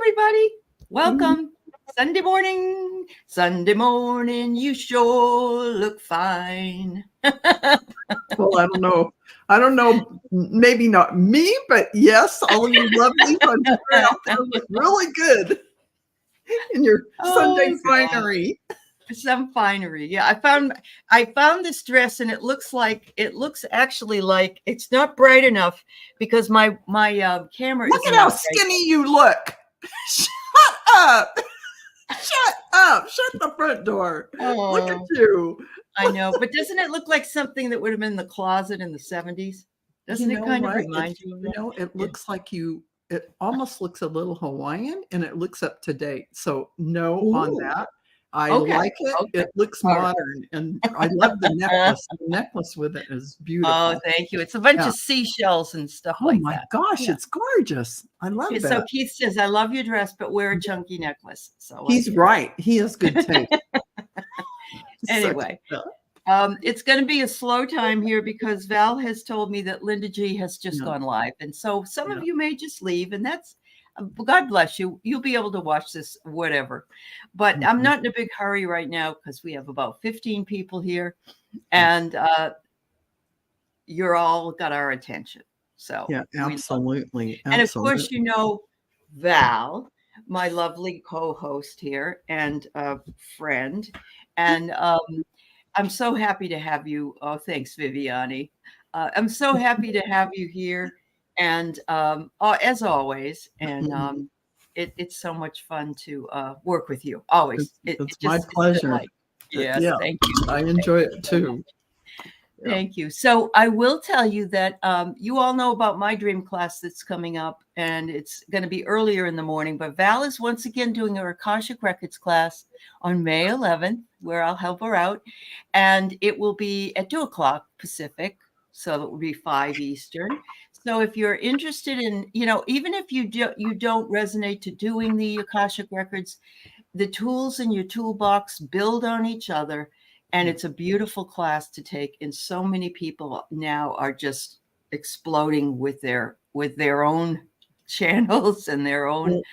everybody. Welcome. Sunday morning. Sunday morning. You sure look fine. Well, I don't know. Maybe not me, but yes, all of you lovelies on Twitter out there look really good in your Sunday finery. Some finery. Yeah, I found this dress, and it looks actually like it's not bright enough because my camera. Look at how skinny you look. Shut up. Shut up. Shut the front door. Oh, look at you. I know, but doesn't it look like something that would have been in the closet in the 70s? Doesn't it kind of remind you of that? It looks like it almost looks a little Hawaiian, and it looks up to date. So no on that. I like it. Okay. It looks modern, and I love the necklace. The necklace with it is beautiful. Oh, thank you. It's a bunch of seashells and stuff like that. Oh my gosh, it's gorgeous. I love it. So Keith says, I love your dress, but wear a chunky necklace. So he's right. He has good taste. Anyway, it's going to be a slow time here because Val has told me that Linda G has just gone live. And so some of you may just leave, and that's, God bless you. You'll be able to watch this, whatever. But I'm not in a big hurry right now because we have about 15 people here, and you're all got our attention. So yeah, absolutely. And of course, you know, Val, my lovely co-host here and friend, and I'm so happy to have you. Oh, thanks, Viviani. I'm so happy to have you here. And as always, and it's so much fun to work with you. Always, it's my pleasure. Yes, thank you. I enjoy it too. Thank you. So I will tell you that you all know about my dream class that's coming up, and it's going to be earlier in the morning. But Val is once again doing her Akashic Records class on May 11th, where I'll help her out, and it will be at 2:00 Pacific. So it will be 5 Eastern. So if you're interested in, even if you don't resonate to doing the Akashic Records, the tools in your toolbox build on each other. And it's a beautiful class to take. And so many people now are just exploding with their own channels and their own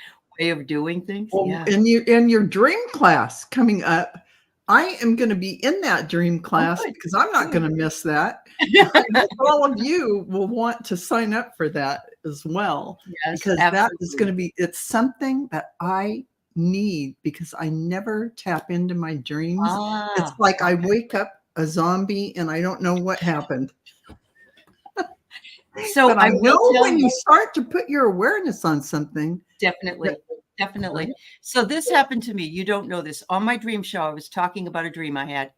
way of doing things. Well, and your dream class coming up, I am going to be in that dream class because I'm not going to miss that. All of you will want to sign up for that as well. Yes, because that is going to be, it's something that I need because I never tap into my dreams. It's like I wake up a zombie and I don't know what happened. So but I know when you start to put your awareness on something. Definitely. So this happened to me. You don't know this. On my dream show, I was talking about a dream I had,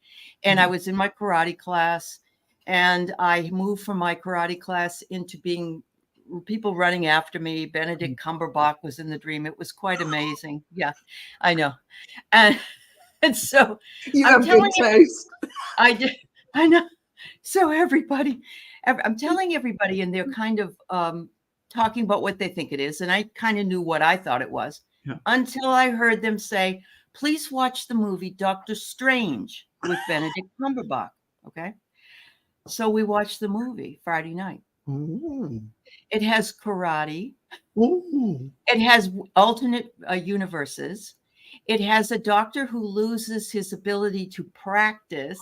and I was in my karate class, and I moved from my karate class into being people running after me. Benedict Cumberbatch was in the dream. It was quite amazing. Yeah, I know. And so you have good taste. I did. I know. So I'm telling everybody, and they're kind of talking about what they think it is. And I kind of knew what I thought it was until I heard them say, please watch the movie Doctor Strange with Benedict Cumberbatch. Okay. So we watched the movie Friday night. Ooh. It has karate. Ooh. It has alternate universes. It has a doctor who loses his ability to practice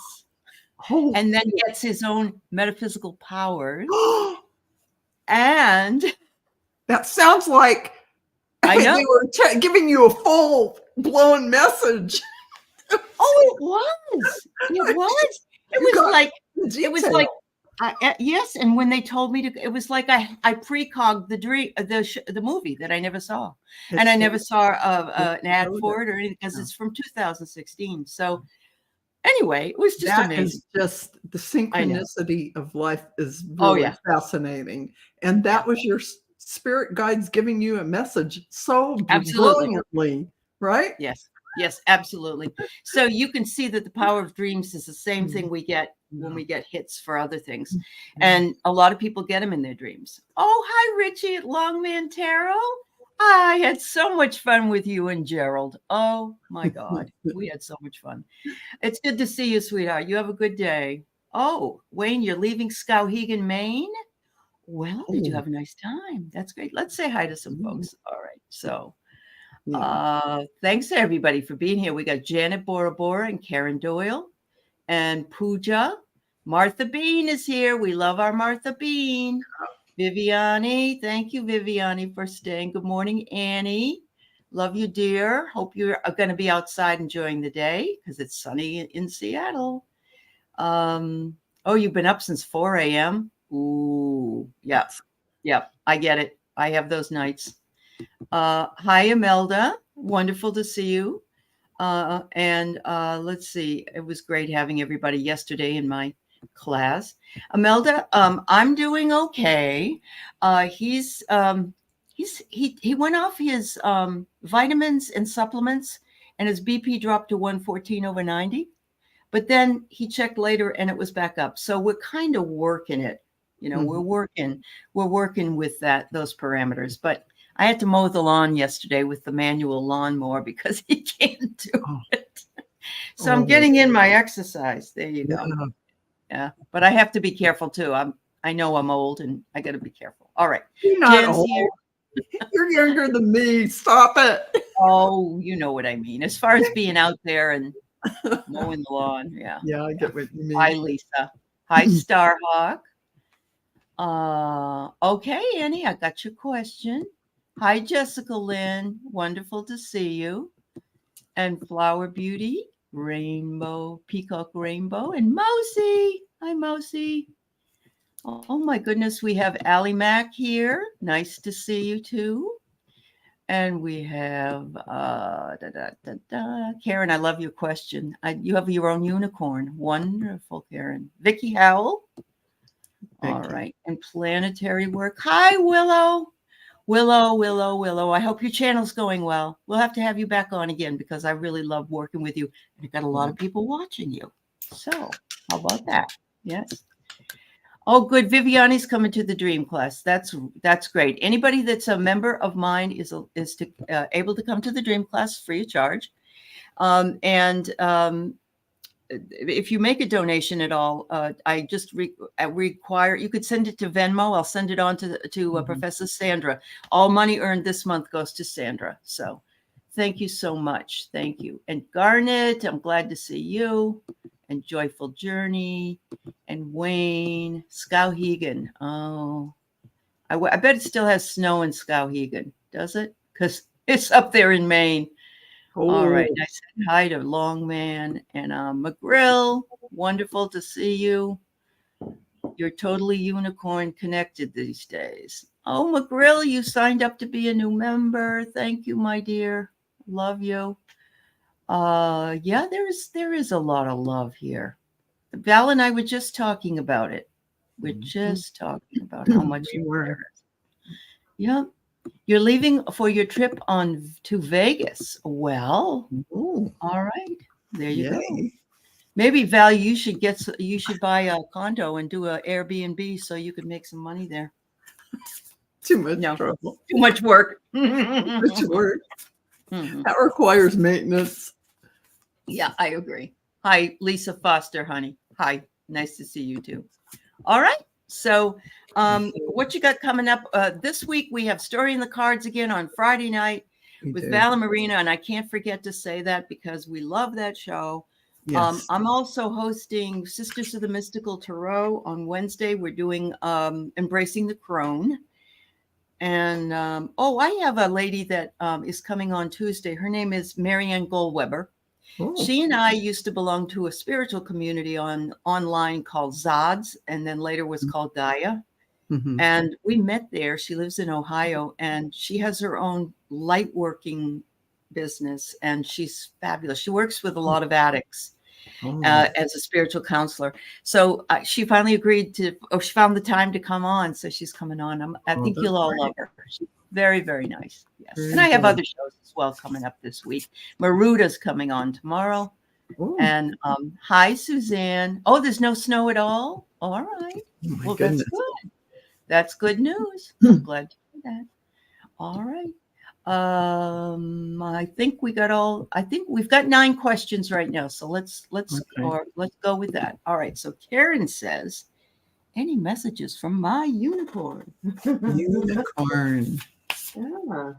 and then gets his own metaphysical powers. And that sounds like I know they were giving you a full-blown message. Oh, it was. It was. It was like. Yes, and when they told me to, it was like I precogged the movie that I never saw, and I never saw an ad for it or anything because it's from 2016. So anyway, it was just amazing. Is just the synchronicity of life is really fascinating, and that was your spirit guides giving you a message so brilliantly, right? Yes, absolutely. So you can see that the power of dreams is the same thing we get when we get hits for other things. And a lot of people get them in their dreams. Oh, hi, Richie at Longman Tarot. I had so much fun with you and Gerald. Oh, my God. We had so much fun. It's good to see you, sweetheart. You have a good day. Oh, Wayne, you're leaving Skowhegan, Maine? Well, did you have a nice time? That's great. Let's say hi to some folks. All right. So Thanks everybody for being here. We got Janet Bora Bora and Karen Doyle and Pooja. Martha Bean is here. We love our Martha Bean. Viviani, thank you, Viviani, for staying. Good morning, Annie. Love you, dear. Hope you're going to be outside enjoying the day because it's sunny in Seattle. Oh, you've been up since 4 a.m. Ooh, yeah. I get it. I have those nights. Hi, Imelda. Wonderful to see you. Let's see. It was great having everybody yesterday in my class. Imelda, I'm doing okay. He went off his vitamins and supplements, and his BP dropped to 114/90. But then he checked later, and it was back up. So we're kind of working it. We're working with those parameters. But I had to mow the lawn yesterday with the manual lawnmower because he can't do it. So I'm getting in my exercise. There you go. Yeah, but I have to be careful too. I know I'm old, and I got to be careful. All right, you're not old. You're younger than me. Stop it. Oh, you know what I mean. As far as being out there and mowing the lawn, yeah. Yeah, I get what you mean. Hi, Lisa. Hi, Starhawk. Okay, Annie, I got your question. Hi, Jessica Lynn. Wonderful to see you. And Flower Beauty, Rainbow, Peacock Rainbow, and Mousy. Hi, Mousy. Oh my goodness, we have Aley Mac here. Nice to see you too. And we have Karen, I love your question. You have your own unicorn. Wonderful, Karen. Vicky Howell. All right. And planetary work. Hi, Willow. Willow. I hope your channel's going well. We'll have to have you back on again because I really love working with you. And I've got a lot of people watching you. So how about that? Yes. Oh, good. Viviani's coming to the dream class. That's great. Anybody that's a member of mine is able to come to the dream class free of charge. If you make a donation at all, I just require, you could send it to Venmo. I'll send it on to Professor Sandra. All money earned this month goes to Sandra. So thank you so much. Thank you. And Garnet, I'm glad to see you. And Joyful Journey. And Wayne. Skowhegan. Oh, I bet it still has snow in Skowhegan. Does it? Because it's up there in Maine. All right. I said hi to Longman and McGrill. Wonderful to see you. You're totally unicorn connected these days. Oh, McGrill, you signed up to be a new member. Thank you, my dear. Love you. Yeah, there is a lot of love here. Val and I were just talking about it. We're just talking about how much you were. Yeah. You're leaving for your trip to Vegas. Well, all right. There you go. Maybe Val, you should buy a condo and do an Airbnb so you could make some money there. Too much trouble. Too much work. Too much work. That requires maintenance. Yeah, I agree. Hi, Lisa Foster, honey. Hi. Nice to see you too. All right. So what you got coming up this week? We have Story in the Cards again on Friday night with Val and Marina. And I can't forget to say that because we love that show. Yes. I'm also hosting Sisters of the Mystical Tarot on Wednesday. We're doing Embracing the Crone. And I have a lady that is coming on Tuesday. Her name is Marianne Goldweber. She and I used to belong to a spiritual community online called Zods, and then later was called Gaia. And we met there. She lives in Ohio, and she has her own light working business, and she's fabulous. She works with a lot of addicts as a spiritual counselor. So she finally agreed she found the time to come on. So she's coming on. I think you'll all love her. She's very, very nice. Yes. And I have other shows as well coming up this week. Maruda's coming on tomorrow. And hi, Suzanne. Oh, there's no snow at all? All right. Well, goodness. That's good. That's good news. I'm glad to hear that. All right. I think we've got 9 questions right now. So let's go with that. All right. So Karen says, any messages from my unicorn? Unicorn. Yeah.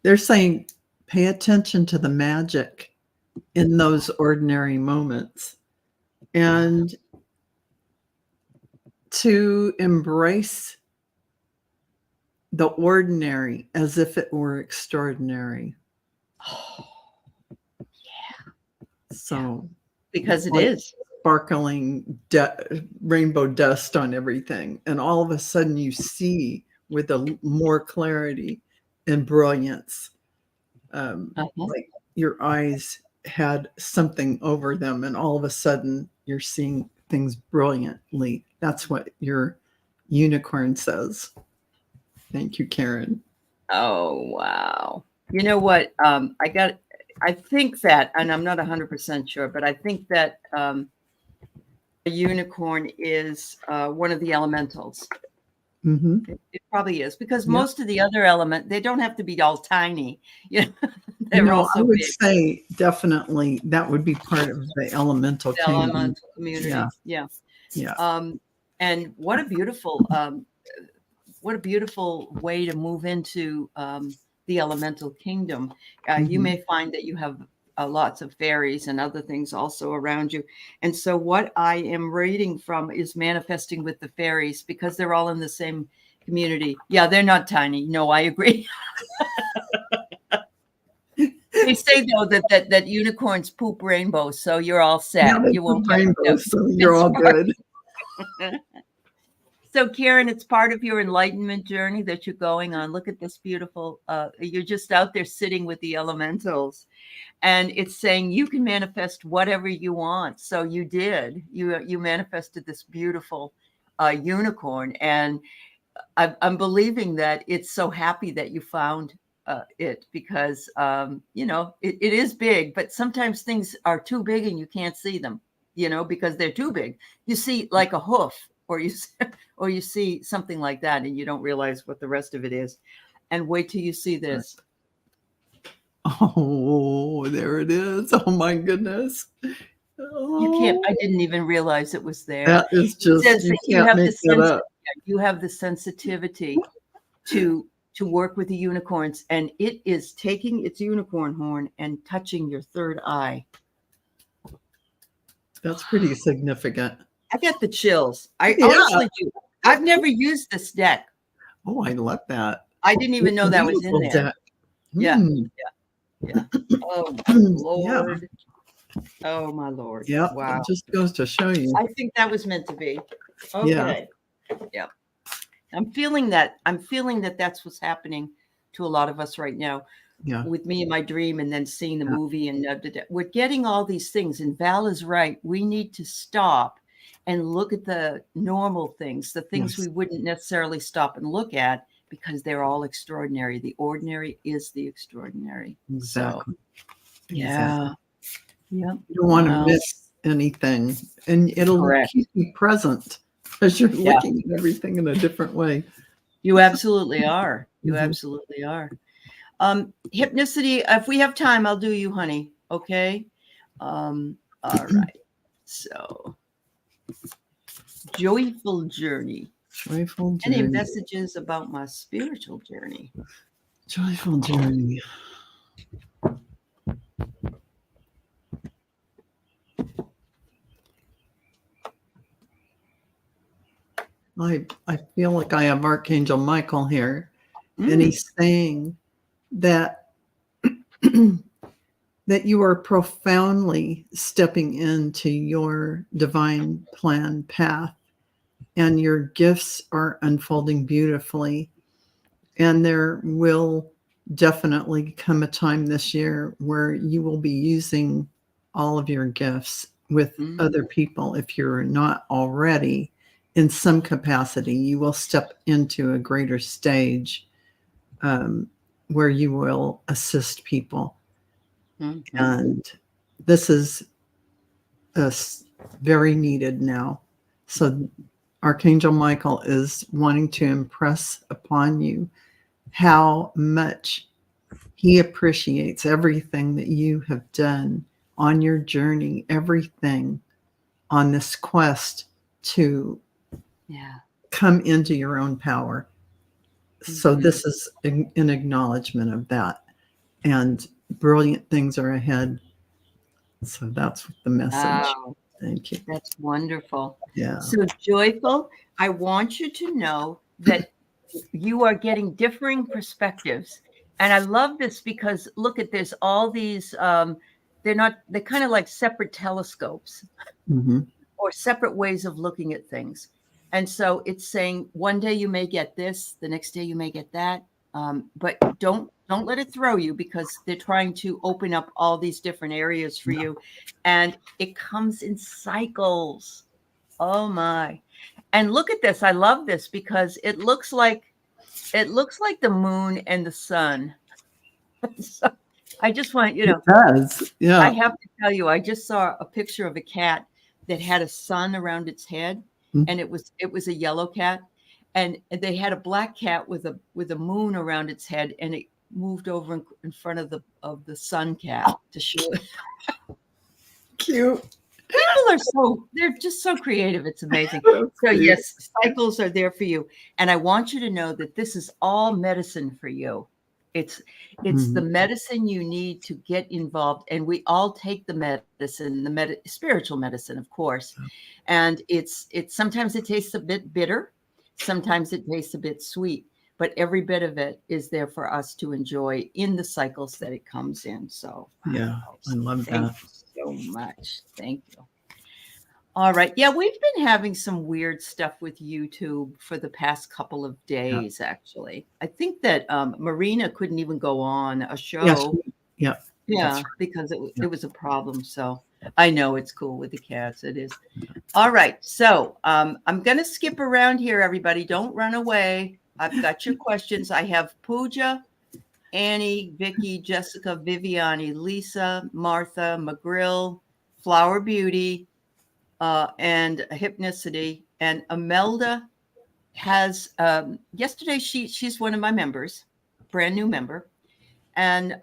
They're saying, pay attention to the magic in those ordinary moments and to embrace the ordinary as if it were extraordinary. Oh, So, because it like is. Sparkling rainbow dust on everything. And all of a sudden you see with more clarity and brilliance. Like your eyes had something over them, and all of a sudden you're seeing things brilliantly. That's what your unicorn says. Thank you, Karen. Oh, wow. You know what? I think that, and I'm not 100% sure, but I think that a unicorn is one of the elementals. Mm-hmm. It probably is, because most of the other they don't have to be all tiny. You know, they're also I would big. say definitely that would be part of the elemental community. Yeah. And what a beautiful way to move into the elemental kingdom. You may find that you have lots of fairies and other things also around you. And so what I am reading from is manifesting with the fairies, because they're all in the same community. Yeah, they're not tiny. No, I agree. They say though that unicorns poop rainbows, so you're all set. Yeah, you won't get rainbows, so you're all good. So, Karen, it's part of your enlightenment journey that you're going on. Look at this beautiful, you're just out there sitting with the elementals, and it's saying you can manifest whatever you want. So you did, you manifested this beautiful unicorn. And I'm believing that it's so happy that you found it, because, it is big, but sometimes things are too big and you can't see them, because they're too big. You see like a hoof, or you see something like that, and you don't realize what the rest of it is. And wait till you see this. Oh, there it is. Oh my goodness. You can't, I didn't even realize it was there. That is just, you can't make that up. You have the sensitivity to work with the unicorns, and it is taking its unicorn horn and touching your third eye. That's pretty significant. I get the chills. I honestly do. I've never used this deck. Oh, I love that. I didn't even know that was in there. Yeah. Oh, my Lord. Oh, my Lord. Yeah. Wow. It just goes to show you. I think that was meant to be. Okay. Yeah. I'm feeling that that's what's happening to a lot of us right now. Yeah. With me in my dream, and then seeing the movie, and we're getting all these things. And Val is right. We need to stop and look at the normal things, the things we wouldn't necessarily stop and look at, because they're all extraordinary. The ordinary is the extraordinary. Exactly. So, yeah. Yeah. You don't want to miss anything, and it'll keep you present as you're looking at everything in a different way. You absolutely are. You absolutely are. Hypnicity, if we have time, I'll do you, honey. Okay. All right. So, joyful journey. Joyful journey. Any messages about my spiritual journey? Joyful journey. I feel like I have Archangel Michael here, and he's saying that that you are profoundly stepping into your divine plan path, and your gifts are unfolding beautifully. And there will definitely come a time this year where you will be using all of your gifts with other people. If you're not already, in some capacity, you will step into a greater stage where you will assist people. And this is very needed now. So Archangel Michael is wanting to impress upon you how much he appreciates everything that you have done on your journey, everything on this quest to come into your own power. So this is an acknowledgement of that. And brilliant things are ahead. So that's the message. Wow. Thank you. That's wonderful. Yeah. So Joyful, I want you to know that you are getting differing perspectives. And I love this because look at this, all these, they're kind of like separate telescopes or separate ways of looking at things. And so it's saying one day you may get this, the next day you may get that. But don't let it throw you, because they're trying to open up all these different areas for you. And it comes in cycles. Oh my. And look at this. I love this because it looks like the moon and the sun. So I just want, It does. Yeah. I have to tell you, I just saw a picture of a cat that had a sun around its head, and it was a yellow cat, and they had a black cat with a moon around its head, and it moved over in front of the sun cat to show it. Cute. They're just so creative. It's amazing. So yes, cycles are there for you. And I want you to know that this is all medicine for you. It's the medicine you need to get involved. And we all take the medicine, spiritual medicine, of course. And it's sometimes it tastes a bit bitter. Sometimes it tastes a bit sweet, but every bit of it is there for us to enjoy in the cycles that it comes in. So yeah, I love that. Thank you so much. Thank you. All right. Yeah, we've been having some weird stuff with YouTube for the past couple of days, actually. I think that Marina couldn't even go on a show. Yes. Yeah, because it was a problem. So I know it's cool with the cats. It is. All right. So I'm going to skip around here, everybody. Don't run away. I've got your questions. I have Pooja, Annie, Vicky, Jessica, Viviani, Lisa, Martha, McGrill, Flower Beauty, and Hypnicity. And Imelda has, yesterday, she's one of my members, brand new member. And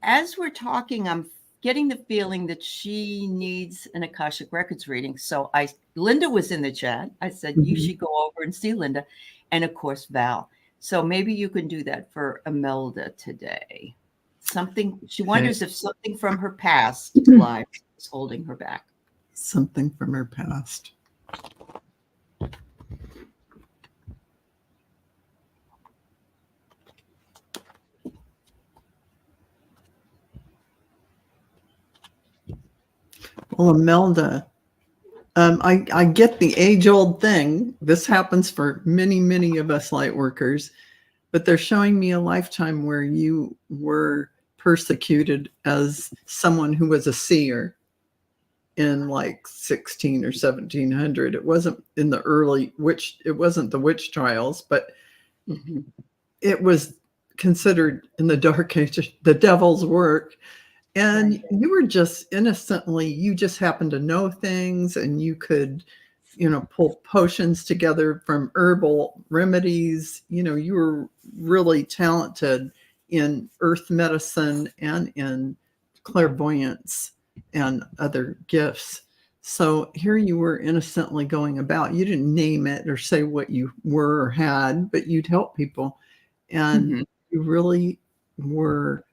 as we're talking, I'm getting the feeling that she needs an Akashic Records reading. So Linda was in the chat. I said, you should go over and see Linda. And of course, Val. So maybe you can do that for Imelda today. She wonders if something from her past life is holding her back. Something from her past. Well, Imelda, I get the age-old thing. This happens for many, many of us light workers, but they're showing me a lifetime where you were persecuted as someone who was a seer in like 16 or 1700. It wasn't in the early it wasn't the witch trials, but it was considered in the Dark Ages the devil's work. And you were just innocently, you just happened to know things, and you could, pull potions together from herbal remedies. You were really talented in earth medicine and in clairvoyance and other gifts. So here you were innocently going about. You didn't name it or say what you were or had, but you'd help people. And you really were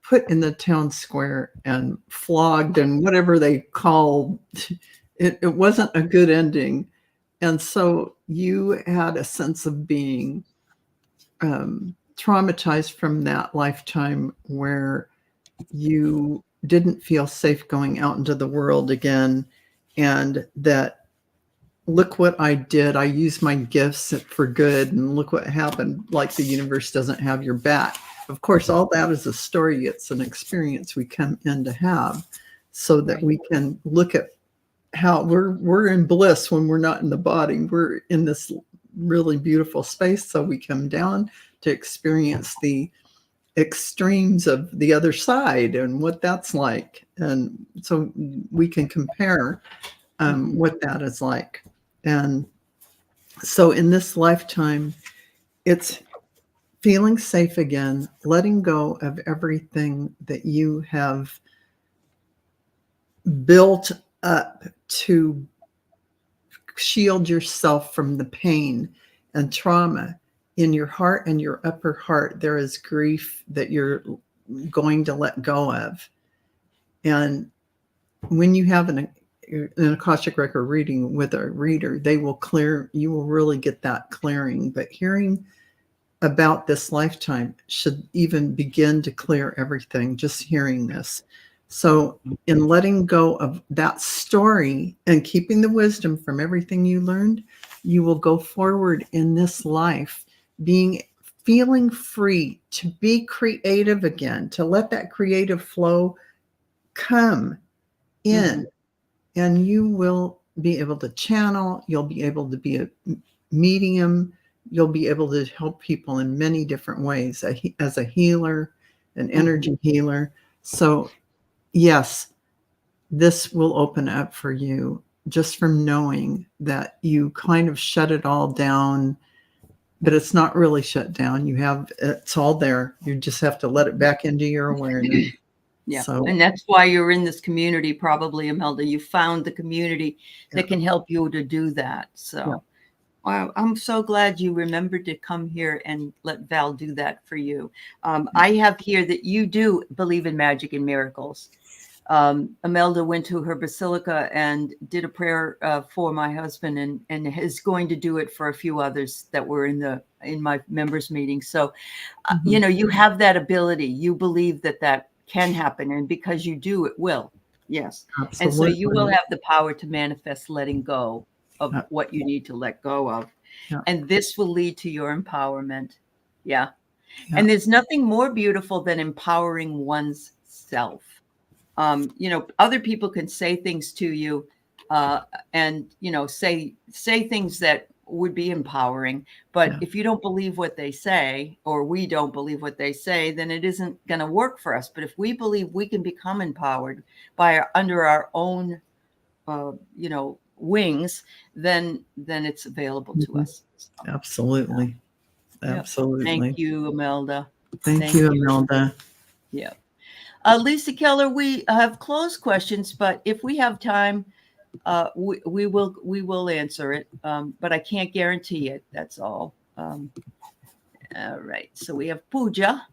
put in the town square and flogged and whatever they call it. It wasn't a good ending. And so you had a sense of being traumatized from that lifetime where you didn't feel safe going out into the world again. And that, look what I did. I used my gifts for good, and look what happened. Like the universe doesn't have your back. Of course, all that is a story. It's an experience we come in to have so that we can look at how we're in bliss when we're not in the body. We're in this really beautiful space. So we come down to experience the extremes of the other side and what that's like. And so we can compare what that is like. And so in this lifetime, it's feeling safe again, letting go of everything that you have built up to shield yourself from the pain and trauma. In your heart and your upper heart, there is grief that you're going to let go of. And when you have an Akashic record reading with a reader, they will clear, you will really get that clearing. But hearing about this lifetime should even begin to clear everything, just hearing this. So in letting go of that story and keeping the wisdom from everything you learned, you will go forward in this life feeling free to be creative again, to let that creative flow come in, and you will be able to channel, you'll be able to be a medium, you'll be able to help people in many different ways as a healer, an energy healer. So yes, this will open up for you just from knowing that you kind of shut it all down, but it's not really shut down. It's all there. You just have to let it back into your awareness. Yeah. So, and that's why you're in this community, probably, Imelda. You found the community that can help you to do that. So wow, I'm so glad you remembered to come here and let Val do that for you. I have here that you do believe in magic and miracles. Imelda went to her basilica and did a prayer for my husband, and is going to do it for a few others that were in my members meeting. So, you know, you have that ability. You believe that can happen, and because you do, it will. Yes. Absolutely. And so you will have the power to manifest letting go of what you need to let go of. And this will lead to your empowerment. And there's nothing more beautiful than empowering one's self. You know, other people can say things to you and, you know, say things that would be empowering. But if you don't believe what they say, or we don't believe what they say, then it isn't going to work for us. But if we believe we can become empowered under our own, you know, wings, then it's available to us. So, absolutely. Thank you, Imelda. Thank you, Imelda. Yeah. Lisa Keller, we have closed questions, but if we have time, we will answer it. But I can't guarantee it. That's all. All right. So we have Pooja.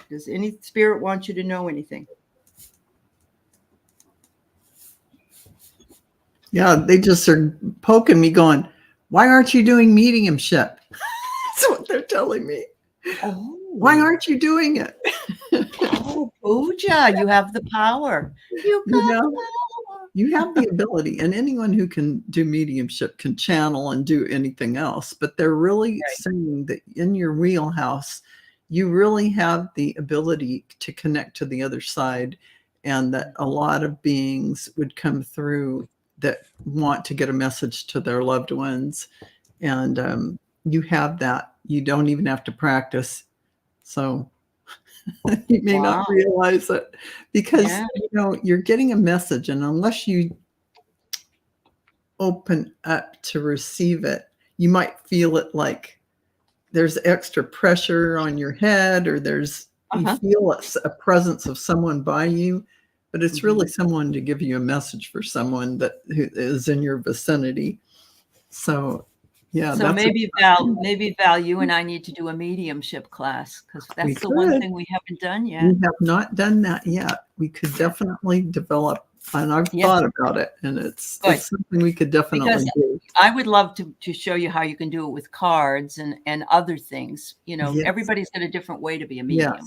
Does any spirit want you to know anything? Yeah, they just are poking me going, why aren't you doing mediumship? That's what they're telling me. Oh. Why aren't you doing it? Oh, Pooja, you have the power. You have the ability, and anyone who can do mediumship can channel and do anything else. But they're really saying that in your wheelhouse, you really have the ability to connect to the other side, and that a lot of beings would come through that want to get a message to their loved ones. And you have that. You don't even have to practice. So you may not realize it, because you know, you're getting a message, and unless you open up to receive it, you might feel it like there's extra pressure on your head, or you feel a presence of someone by you, but it's really someone to give you a message for someone who is in your vicinity. So so maybe Val, you and I need to do a mediumship class, because that's the one thing we haven't done yet. We have not done that yet. We could definitely develop, and I've thought about it, and it's something we could definitely do. I would love to show you how you can do it with cards and other things. You know, everybody's got a different way to be a medium.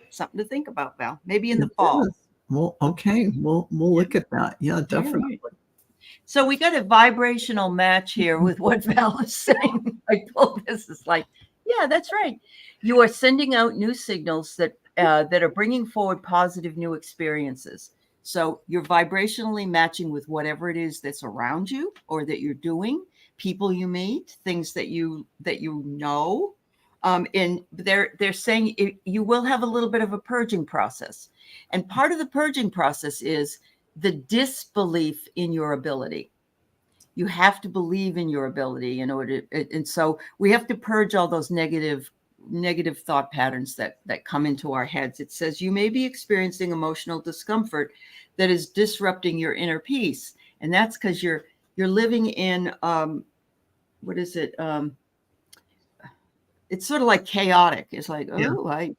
Something to think about, Val. Maybe in the fall. Well, okay, we'll look at that. Yeah, definitely. So we got a vibrational match here with what Val is saying. I told this is like, yeah, that's right. You are sending out new signals that are bringing forward positive new experiences. So you're vibrationally matching with whatever it is that's around you, or that you're doing, people you meet, things that you know. And they're saying you will have a little bit of a purging process. And part of the purging process is the disbelief in your ability. You have to believe in your ability in order. And so we have to purge all those negative thought patterns that come into our heads. It says you may be experiencing emotional discomfort that is disrupting your inner peace. And that's because you're living in, what is it? It's sort of like chaotic. It's like, oh, I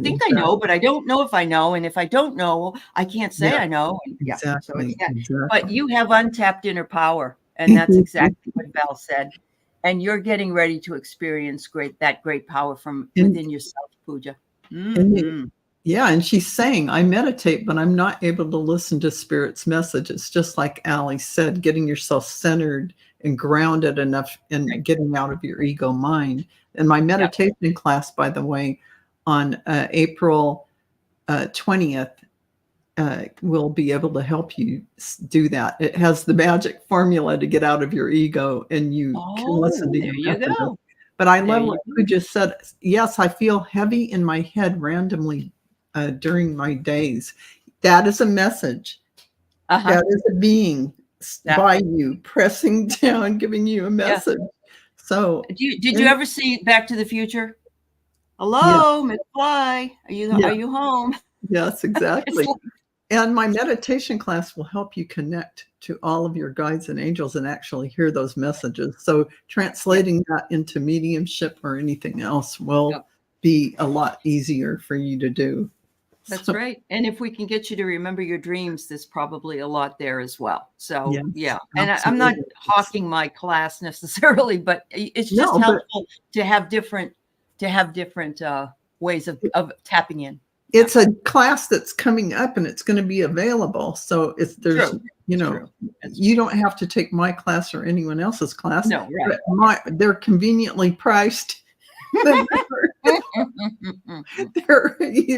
think I know, but I don't know if I know. And if I don't know, I can't say I know. And exactly. But you have untapped inner power. And that's exactly what Val said. And you're getting ready to experience that great power from within yourself, Pooja. Mm-hmm. And she's saying, I meditate, but I'm not able to listen to Spirit's messages. Just like Aley said, getting yourself centered and grounded enough and getting out of your ego mind. And my meditation class, by the way, on April 20th, will be able to help you do that. It has the magic formula to get out of your ego, and you can listen to your method. But I love what you just said. Yes, I feel heavy in my head randomly during my days. That is a message. That is a being by you, pressing down, giving you a message. So did you ever see Back to the Future? Hello, McFly. Are you home? Yes, exactly. And my meditation class will help you connect to all of your guides and angels and actually hear those messages. So translating that into mediumship or anything else will be a lot easier for you to do. That's right. And if we can get you to remember your dreams, there's probably a lot there as well. So, And I'm not hawking my class necessarily, but it's just helpful to have different ways of tapping in. It's a class that's coming up and it's going to be available. So you don't have to take my class or anyone else's class. No, right. They're conveniently priced. They're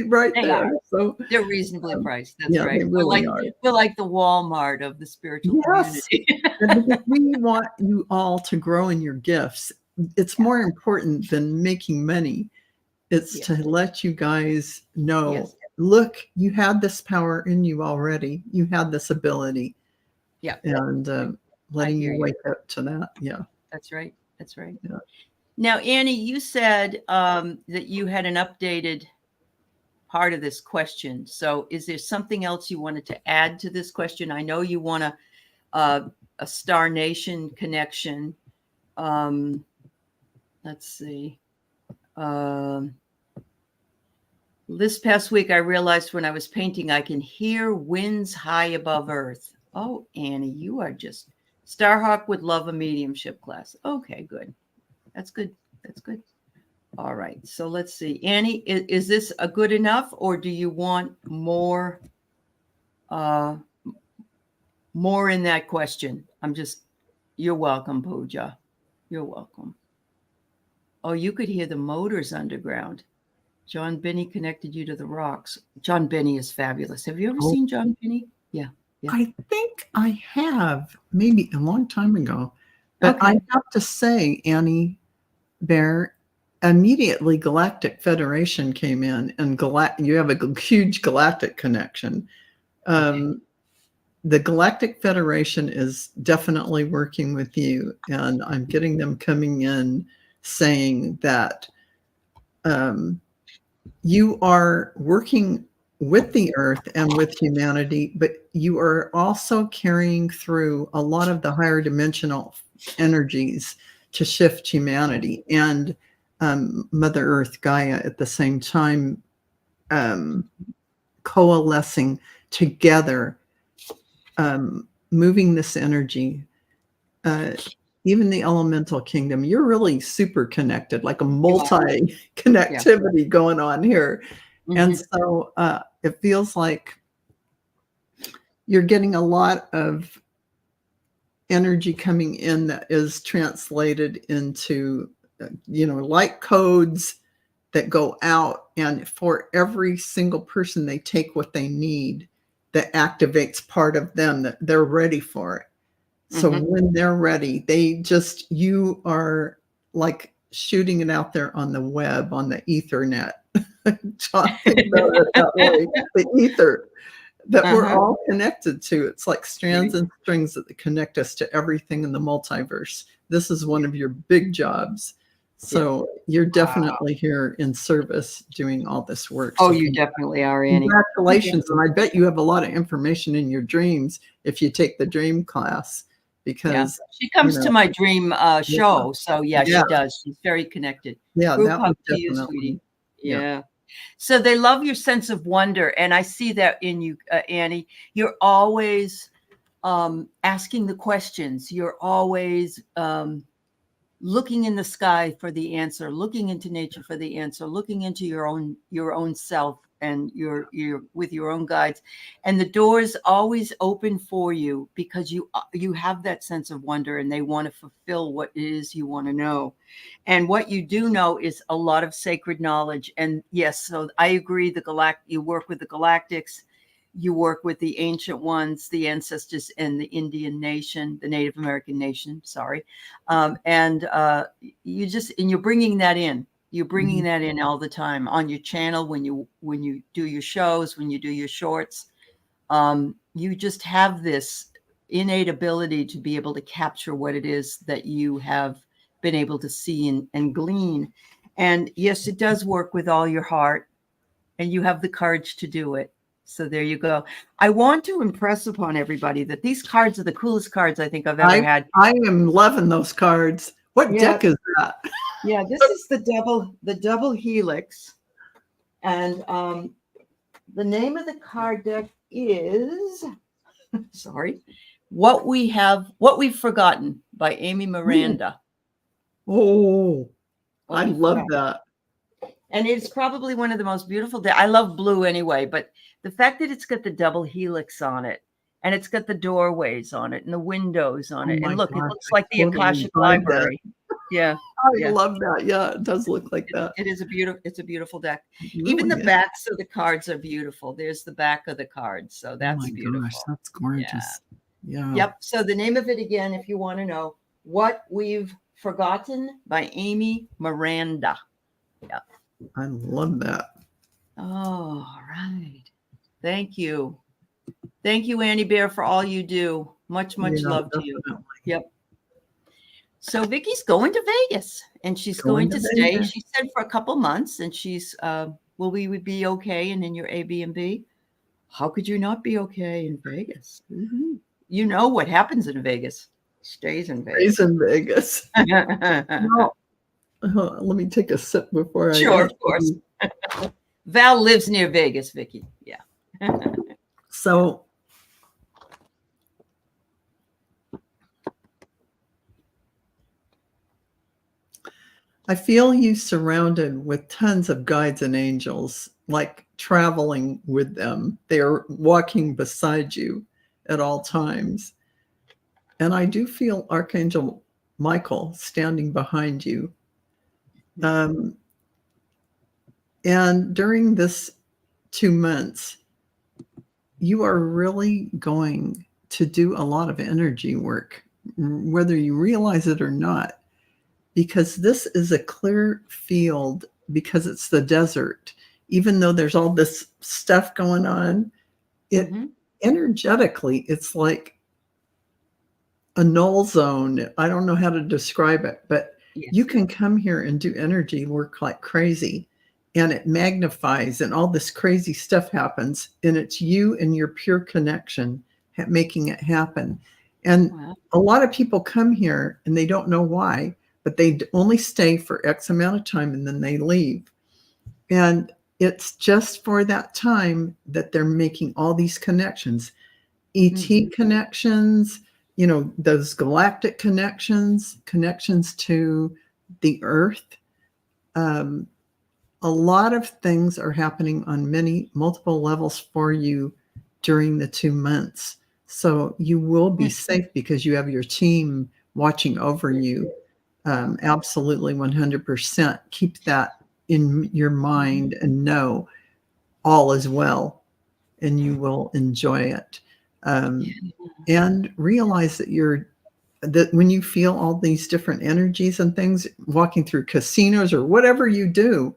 right there. So they're reasonably priced. That's right. We're like the Walmart of the spiritual community. We want you all to grow in your gifts. It's more important than making money. It's to let you guys know, look, you had this power in you already. You had this ability. Yeah. And letting you wake up to that. Yeah. That's right. That's right. Yeah. Now, Annie, you said that you had an updated part of this question. So is there something else you wanted to add to this question? I know you want a Star Nation connection. Let's see. This past week, I realized when I was painting, I can hear winds high above Earth. Oh, Annie, you are just Starhawk would love a mediumship class. Okay, good. That's good. That's good. All right. So let's see. Annie, is this a good enough, or do you want more in that question? You're welcome, Pooja. You're welcome. Oh, you could hear the motors underground. John Binney connected you to the rocks. John Binney is fabulous. Have you ever seen John Binney? Yeah. I think I have, maybe a long time ago. But I have to say, Annie Bear, immediately Galactic Federation came in, and you have a huge galactic connection. The Galactic Federation is definitely working with you, and I'm getting them coming in saying that you are working with the earth and with humanity, but you are also carrying through a lot of the higher dimensional energies to shift humanity and Mother Earth, Gaia at the same time, coalescing together, moving this energy. Even the elemental kingdom, you're really super connected, like a multi-connectivity going on here. Mm-hmm. And so it feels like you're getting a lot of energy coming in that is translated into, light codes that go out. And for every single person, they take what they need that activates part of them, that they're ready for it. So when they're ready, you are like shooting it out there on the web, on the Ethernet. Talking about it that way, the ether. that we're all connected to. It's like strands and strings that connect us to everything in the multiverse. This is one of your big jobs. So you're definitely here in service doing all this work. Oh, so you definitely are, Annie. Congratulations. And I bet you have a lot of information in your dreams if you take the dream class, because she comes to my dream show. So she does. She's very connected. Yeah, Group that hug was to you, definitely. sweetie. Yeah. So they love your sense of wonder. And I see that in you, Annie. You're always asking the questions. You're always looking in the sky for the answer, looking into nature for the answer, looking into your own self and your with your own guides. And the doors always open for you because you have that sense of wonder, and they want to fulfill what it is you want to know. And what you do know is a lot of sacred knowledge. And yes, so I agree, you work with the galactics, you work with the ancient ones, the ancestors, and the Indian nation, the Native American nation, sorry. And you're bringing that in. You're bringing that in all the time on your channel when you do your shows, when you do your shorts. You just have this innate ability to be able to capture what it is that you have been able to see and glean. And yes, it does work with all your heart, and you have the courage to do it. So there you go. I want to impress upon everybody that these cards are the coolest cards I think I've ever had. I am loving those cards. What deck is that? Yeah, this is the double helix. And the name of the card deck is, sorry, What We've Forgotten by Amy Miranda. Oh, I love that. And it's probably one of the most beautiful. I love blue anyway, but the fact that it's got the double helix on it, and it's got the doorways on it and the windows on it. And look, it looks like the Akashic Library. Yeah. I love that. Yeah, it does look like that. It's a beautiful deck. Really, even the backs of the cards are beautiful. There's the back of the cards. So that's beautiful. Gosh, that's gorgeous. Yeah. Yep. So the name of it again, if you want to know, What We've Forgotten by Amy Miranda. Yeah. I love that. Oh, all right. Thank you. Thank you, Annie Bear, for all you do. Much love to you. Yep. So Vicky's going to Vegas, and she's going to stay. She said for a couple months, and she's will we be okay? And in your Airbnb, how could you not be okay in Vegas? Mm-hmm. You know what happens in Vegas stays in Vegas. Stays in Vegas. Well, let me take a sip before I. Sure, of course. Val lives near Vegas, Vicky. Yeah. So. I feel you surrounded with tons of guides and angels, like traveling with them. They're walking beside you at all times. And I do feel Archangel Michael standing behind you. And during this 2 months, you are really going to do a lot of energy work, whether you realize it or not. Because this is a clear field, because it's the desert. Even though there's all this stuff going on, it energetically, it's like a null zone. I don't know how to describe it, but you can come here and do energy work like crazy, and it magnifies, and all this crazy stuff happens, and it's you and your pure connection making it happen. And a lot of people come here and they don't know why, but they only stay for X amount of time and then they leave. And it's just for that time that they're making all these connections, ET connections, those galactic connections to the earth. A lot of things are happening on multiple levels for you during the 2 months. So you will be safe because you have your team watching over you. Absolutely 100%. Keep that in your mind and know all is well, and you will enjoy it. And realize that when you feel all these different energies and things, walking through casinos or whatever you do,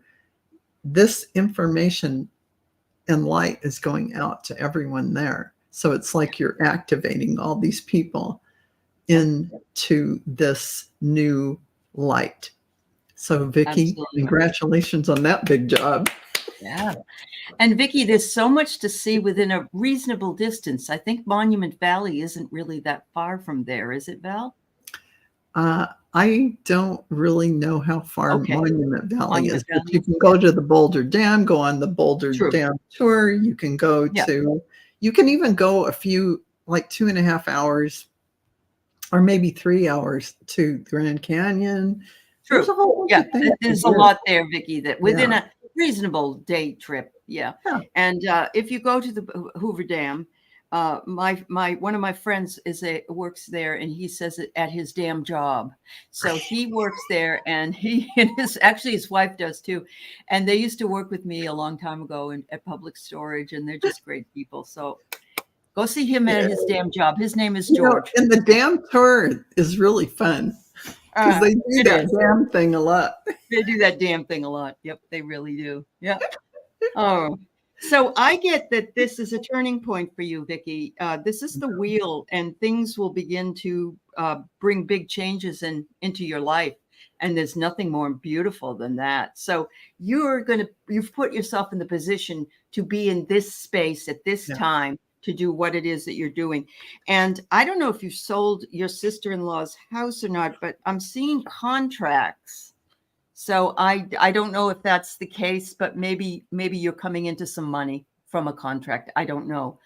this information and light is going out to everyone there. So it's like you're activating all these people into this new light. So Vicki, Absolutely. congratulations on that big job. Yeah. And Vicki, there's so much to see within a reasonable distance. I think Monument Valley isn't really that far from there, is it, Val? I don't really know how far Monument Valley is, but Valley. you can go to the Boulder Dam, go on the Boulder Dam tour. You can go to, you can even go a few, like 2.5 hours or maybe 3 hours to Grand Canyon. True. There's a lot there, Vicki, that within a reasonable day trip. Yeah. And if you go to the Hoover Dam, one of my friends works there, and he says it at his damn job. So he works there, and his wife does too. And they used to work with me a long time ago at Public Storage, and they're just great people. So go see him at his damn job. His name is George. And the dam tour is really fun because they do that damn thing a lot. They do that damn thing a lot. Yep, they really do. Yeah. Oh, so I get that this is a turning point for you, Vicki. This is the wheel, and things will begin to bring big changes into your life. And there's nothing more beautiful than that. So you've put yourself in the position to be in this space at this time to do what it is that you're doing. And I don't know if you sold your sister-in-law's house or not, but I'm seeing contracts. So I don't know if that's the case, but maybe you're coming into some money from a contract. I don't know.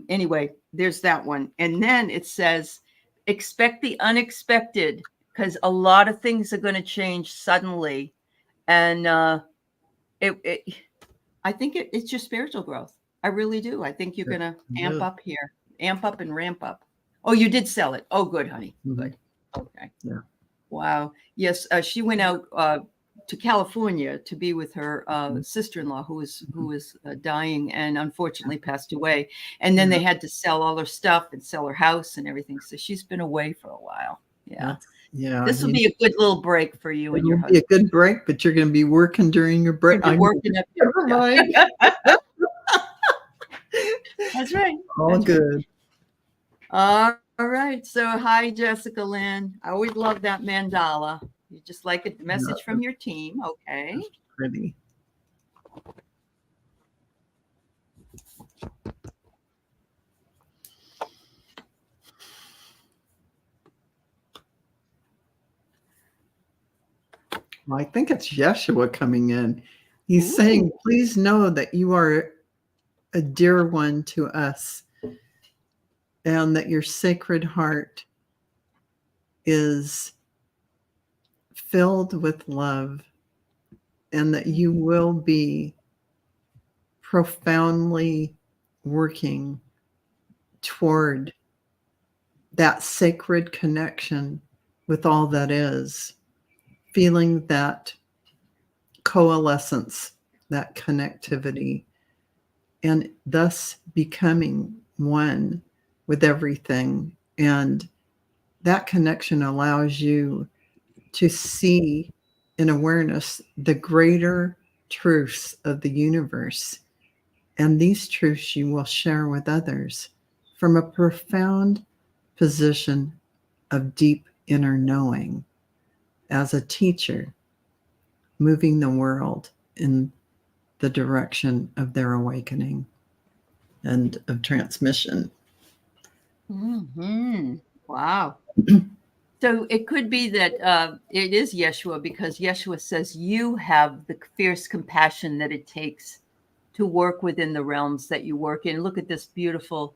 Anyway, there's that one. And then it says, expect the unexpected, because a lot of things are going to change suddenly. And I think it's your spiritual growth. I really do. I think you're going to amp up here, amp up and ramp up. Oh, you did sell it. Oh, good, honey. Good. Okay. Yeah. Wow. Yes. She went out to California to be with her sister-in-law who was dying and unfortunately passed away. And then they had to sell all her stuff and sell her house and everything. So she's been away for a while. Yeah. Yeah. This will be a good little break for you and your husband. It'll be a good break, but you're going to be working during your break. I'm working up here. Never mind. That's right. All good. All right. So hi, Jessica Lynn. I always love that mandala. You just like a message from your team. Okay. That's pretty. Well, I think it's Yeshua coming in. He's saying, please know that you are a dear one to us, and that your sacred heart is filled with love, and that you will be profoundly working toward that sacred connection with all that is, feeling that coalescence, that connectivity, and thus becoming one with everything. And that connection allows you to see in awareness the greater truths of the universe. And these truths you will share with others from a profound position of deep inner knowing as a teacher, moving the world in the direction of their awakening and of transmission. Mm-hmm. Wow. So it could be that it is Yeshua, because Yeshua says you have the fierce compassion that it takes to work within the realms that you work in. Look at this beautiful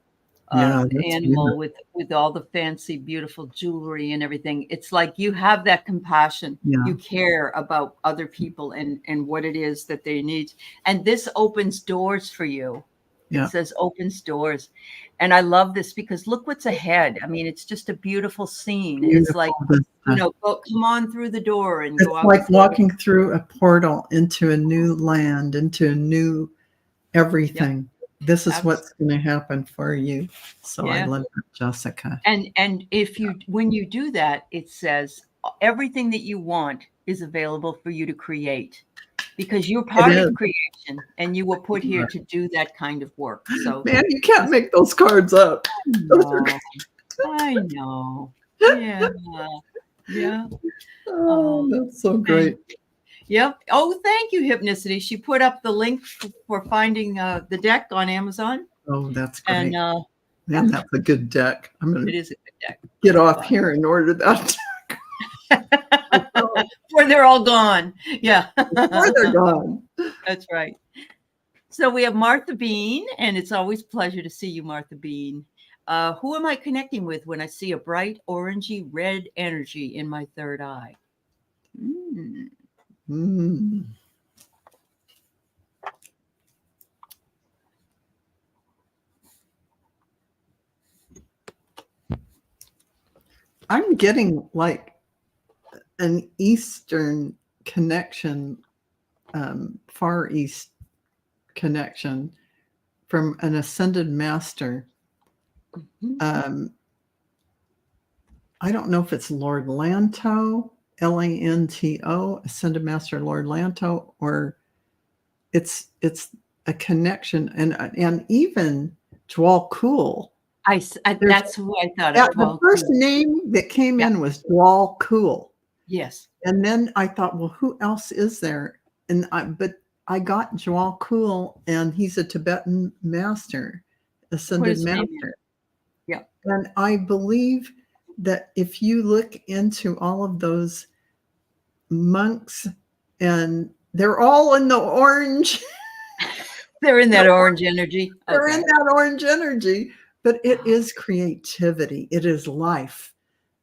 animal with all the fancy, beautiful jewelry and everything. It's like you have that compassion. Yeah. You care about other people and what it is that they need. And this opens doors for you. Yeah. It says opens doors. And I love this because look what's ahead. I mean, it's just a beautiful scene. Beautiful. It's like, come on through the door and go out. It's like walking through a portal into a new land, into a new everything. Yep. This is what's going to happen for you. So I love that, Jessica. And when you do that, it says everything that you want is available for you to create, because you're part of creation and you were put here to do that kind of work. So, man, you can't make those cards up. I know. Yeah. Yeah. Oh, that's so great. Yep. Oh, thank you, Hypnicity. She put up the link for finding the deck on Amazon. Oh, that's great. And man, that's a good deck. It is a good deck. Get off here and order that deck. Before they're all gone. Yeah. Before they're gone. That's right. So we have Martha Bean, and it's always a pleasure to see you, Martha Bean. Who am I connecting with when I see a bright orangey red energy in my third eye? I'm getting like an Eastern connection, Far East connection from an ascended master. I don't know if it's Lord Lanto, Lanto, ascended master Lord Lanto, or it's a connection, and even Dwal Cool. That's who I thought of. The first name that came in was Dwal Cool. Yes. And then I thought, well, who else is there? But I got Dwal Cool, and he's a Tibetan master, ascended master. Yeah. And I believe that if you look into all of those monks, and they're all in the orange. They're in that orange energy. They're in that orange energy. But it is creativity. It is life.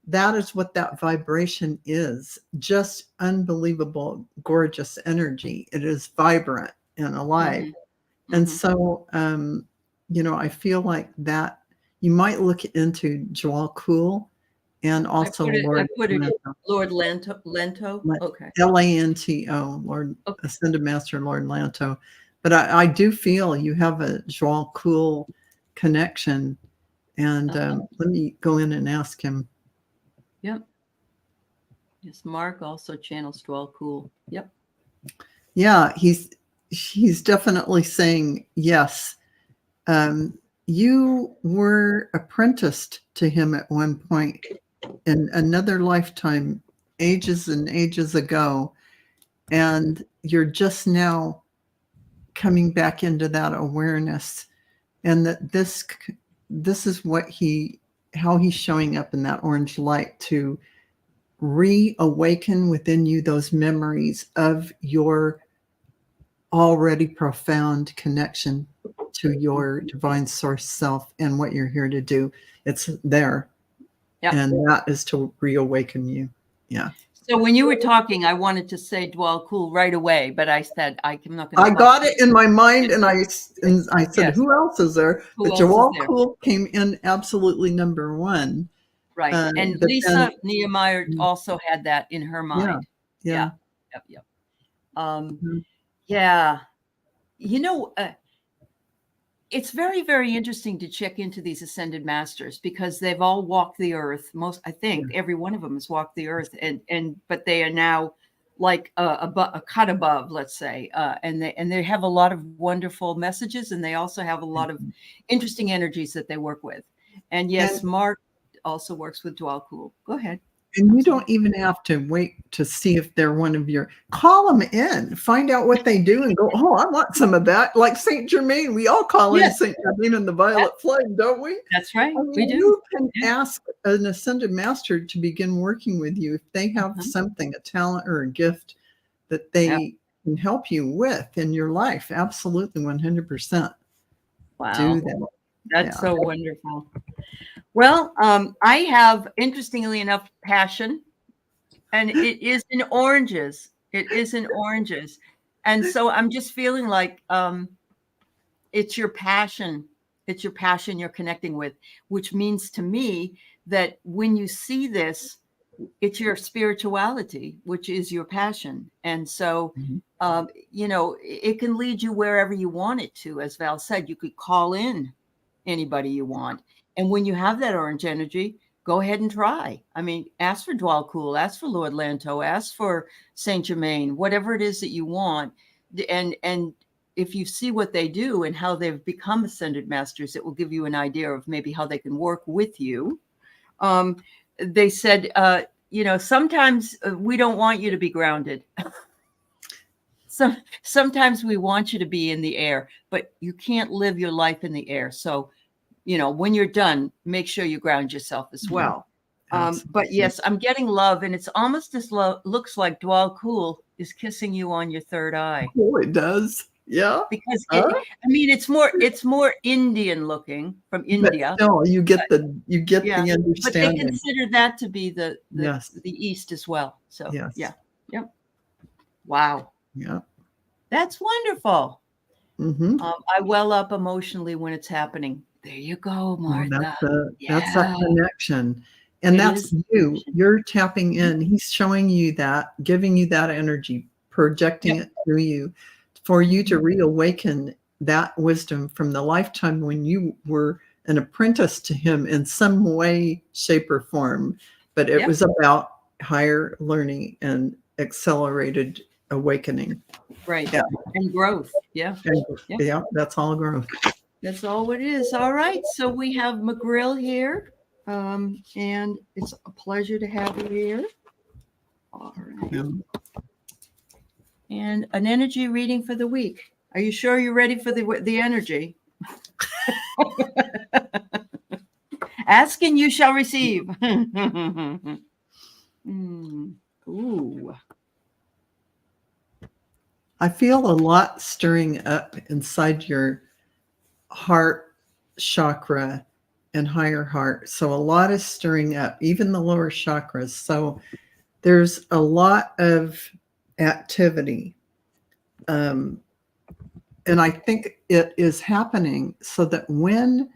That is what that vibration is. Just unbelievable, gorgeous energy. It is vibrant and alive. Mm-hmm. And so, I feel like that you might look into Dwal Cool and also Lord Lanto. Okay. Lanto, Lord Ascended Master Lord Lanto. But I do feel you have a Dwal Cool connection, and let me go in and ask him. Yep. Yes, Mark also channels Dwal Cool. Yep. Yeah, he's definitely saying yes. You were apprenticed to him at one point in another lifetime, ages and ages ago, and you're just now coming back into that awareness. And that this is how he's showing up in that orange light to reawaken within you those memories of your already profound connection to your divine source self and what you're here to do. It's there. Yep. And that is to reawaken you. Yeah. So when you were talking, I wanted to say Dwal Cool right away, but I said I'm not going to. I got it in my mind, and I said, yes. Who else is there? But Dwal Cool came in absolutely number one. Right, and Lisa Nehemiah also had that in her mind. Yeah. Yep. Yeah. It's very, very interesting to check into these ascended masters because they've all walked the earth. I think every one of them has walked the earth, but they are now like a cut above, let's say, and they have a lot of wonderful messages, and they also have a lot of interesting energies that they work with. And yes, Mark also works with Dwal Cool. Go ahead. And you don't even have to wait to see if they're one of your, call them in, find out what they do and go, oh, I want some of that. Like Saint Germain, we all call in Saint Germain and the Violet Flame, don't we? That's right. We do. You can ask an ascended master to begin working with you if they have something, a talent or a gift that they can help you with in your life. Absolutely, 100%. Wow. Do that. That's so wonderful. Well, I have, interestingly enough, passion, and it is in oranges. It is in oranges. And so I'm just feeling like it's your passion. It's your passion you're connecting with, which means to me that when you see this, it's your spirituality, which is your passion. And so, it can lead you wherever you want it to. As Val said, you could call in anybody you want. And when you have that orange energy, go ahead and try. I mean, ask for Dwalkul, ask for Lord Lanto, ask for Saint Germain, whatever it is that you want. And if you see what they do and how they've become ascended masters, it will give you an idea of maybe how they can work with you. They said, sometimes we don't want you to be grounded. Sometimes we want you to be in the air, but you can't live your life in the air. So, when you're done, make sure you ground yourself as well. But yes, I'm getting love, and it's almost as looks like Dwalkul is kissing you on your third eye. Oh, it does. Yeah. Because it's more Indian looking from India. But still, you get the understanding. But they consider that to be the East as well. So yes. Yeah. Yep. Wow. Yeah. That's wonderful. Mm-hmm. I well up emotionally when it's happening. There you go, Martha. That's a connection. And that's you. You're tapping in. He's showing you that, giving you that energy, projecting it through you for you to reawaken that wisdom from the lifetime when you were an apprentice to him in some way, shape, or form. But it was about higher learning and accelerated awakening. Right. Yeah. And growth. Yeah. Yeah, that's all growth. That's all it is. All right. So we have McGrill here. And it's a pleasure to have you here. All right. Yeah. And an energy reading for the week. Are you sure you're ready for the energy? Ask and you shall receive. Ooh. I feel a lot stirring up inside your heart chakra and higher heart. So a lot is stirring up, even the lower chakras. So there's a lot of activity. And I think it is happening so that when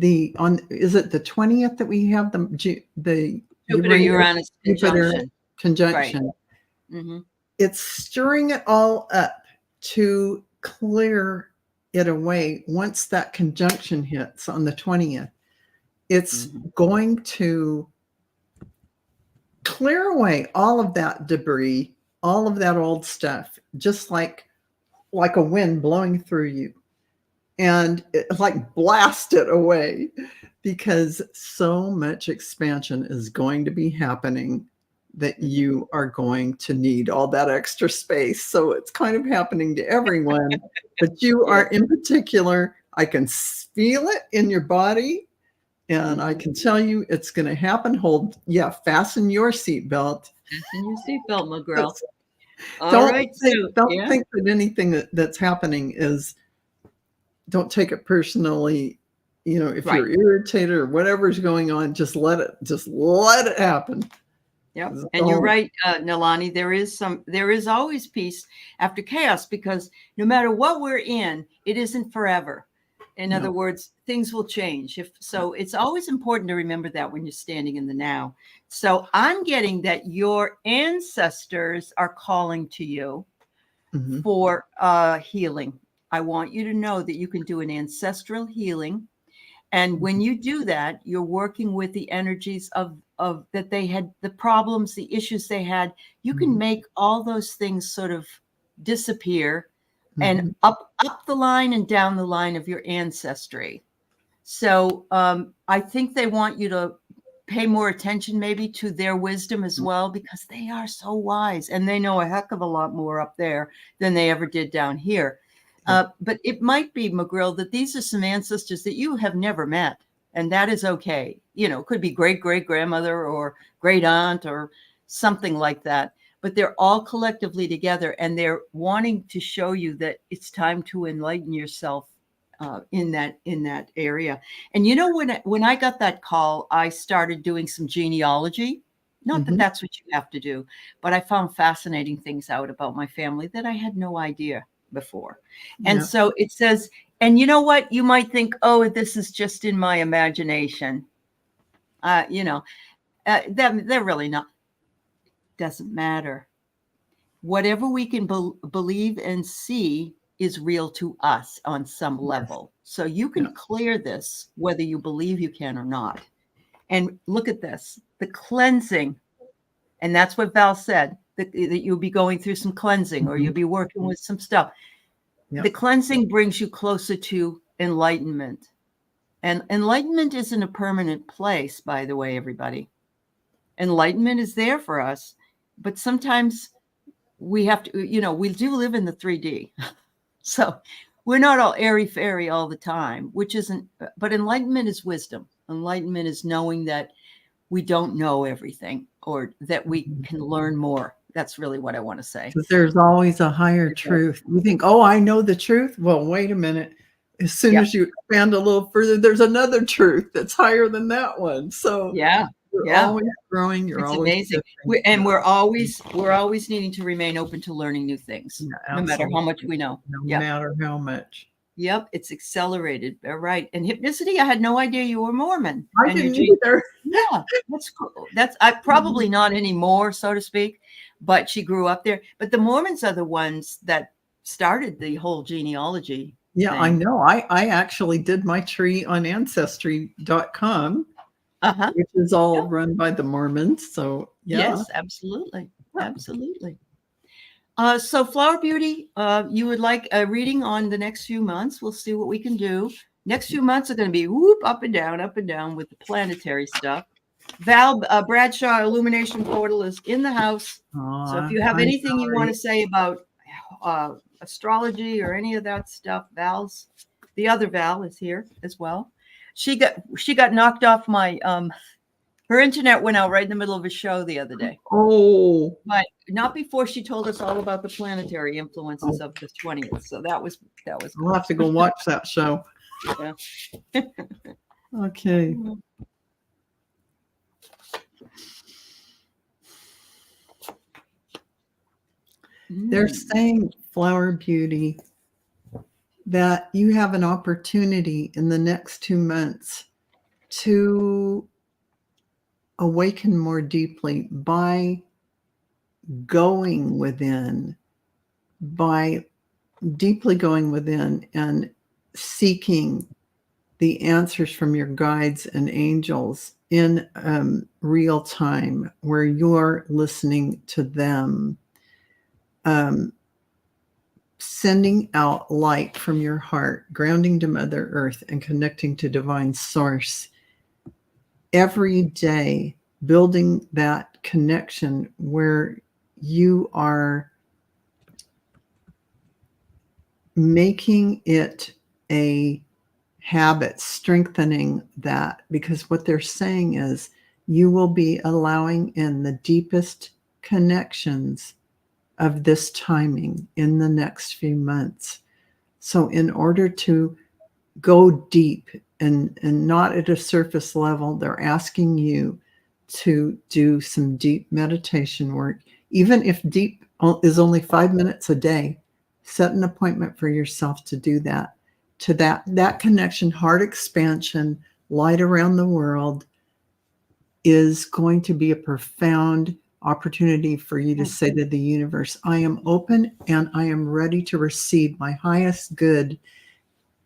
is it the 20th that we have the Jupiter-Uranus conjunction? Right. Mm-hmm. It's stirring it all up to clear it away. Once that conjunction hits on the 20th, it's going to clear away all of that debris, all of that old stuff, just like a wind blowing through you, and like blast it away, because so much expansion is going to be happening that you are going to need all that extra space. So it's kind of happening to everyone, but you are in particular. I can feel it in your body, and I can tell you it's going to happen. Fasten your seatbelt. Fasten your seatbelt, my girl. Don't think that anything that's happening is, don't take it personally. If you're irritated or whatever's going on, just let it happen. Yep. And you're right, Nalani, there is always peace after chaos, because no matter what we're in, it isn't forever. In other words, things will change. So it's always important to remember that when you're standing in the now. So I'm getting that your ancestors are calling to you for healing. I want you to know that you can do an ancestral healing. And when you do that, you're working with the energies of that they had, the problems, the issues they had. You can make all those things sort of disappear and up the line and down the line of your ancestry. So I think they want you to pay more attention maybe to their wisdom as well, because they are so wise and they know a heck of a lot more up there than they ever did down here. But it might be, McGrill, that these are some ancestors that you have never met, and that is okay. It could be great-great-grandmother or great aunt or something like that. But they're all collectively together, and they're wanting to show you that it's time to enlighten yourself in that area. And when I got that call, I started doing some genealogy. Not that that's what you have to do, but I found fascinating things out about my family that I had no idea before. And so it says, and you know what? You might think, oh, this is just in my imagination. They're really not. Doesn't matter. Whatever we can believe and see is real to us on some level. So you can clear this whether you believe you can or not. And look at this, the cleansing. And that's what Val said, that you'll be going through some cleansing or you'll be working with some stuff. Yep. The cleansing brings you closer to enlightenment. And enlightenment isn't a permanent place, by the way, everybody. Enlightenment is there for us, but sometimes we have to, we do live in the 3D. So we're not all airy-fairy all the time, which isn't, but enlightenment is wisdom. Enlightenment is knowing that we don't know everything or that we can learn more. That's really what I want to say. Because there's always a higher truth. You think, oh, I know the truth. Well, wait a minute. As soon as you expand a little further, there's another truth that's higher than that one. So you're always growing. You're always amazing. We're always needing to remain open to learning new things, no matter how much we know. No matter how much. Yep, it's accelerated. All right. And hypnicity, I had no idea you were Mormon. I didn't either. Yeah, that's cool. That's probably not anymore, so to speak, but she grew up there. But the Mormons are the ones that started the whole genealogy. Yeah, thing. I know. I actually did my tree on ancestry.com, which is all run by the Mormons. So yes, absolutely. Absolutely. So Flower Beauty, you would like a reading on the next few months. We'll see what we can do. Next few months are going to be up and down with the planetary stuff. Val Bradshaw Illumination Portal is in the house. So if you have anything you want to say about astrology or any of that stuff, the other Val is here as well. She got knocked off my her internet went out right in the middle of a show the other day. Oh. But not before she told us all about the planetary influences of the 20th. So that was cool. We'll have to go watch that show. Yeah. Okay. They're saying, Flower Beauty, that you have an opportunity in the next 2 months to awaken more deeply by going within, by deeply going within and seeking the answers from your guides and angels in real time, where you're listening to them, sending out light from your heart, grounding to Mother Earth and connecting to Divine Source every day, building that connection where you are making it a habit, strengthening that, because what they're saying is you will be allowing in the deepest connections of this timing in the next few months. So in order to go deep and not at a surface level, they're asking you to do some deep meditation work. Even if deep is only 5 minutes a day, set an appointment for yourself to do that. To that connection, heart expansion, light around the world is going to be a profound opportunity for you to say to the universe, I am open and I am ready to receive my highest good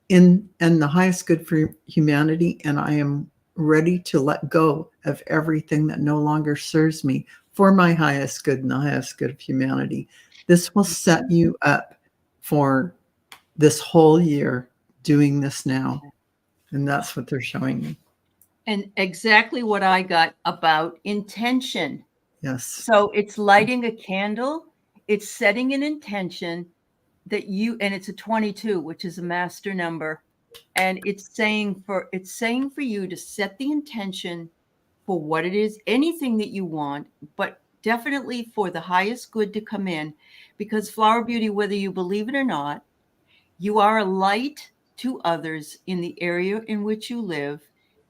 and the highest good for humanity, and I am ready to let go of everything that no longer serves me for my highest good and the highest good of humanity. This will set you up for this whole year doing this now. And that's what they're showing me. And exactly what I got about intention. Yes. So it's lighting a candle, it's setting an intention that and it's a 22, which is a master number. And it's saying for you to set the intention for what it is, anything that you want, but definitely for the highest good to come in, because Flower Beauty, whether you believe it or not, you are a light to others in the area in which you live.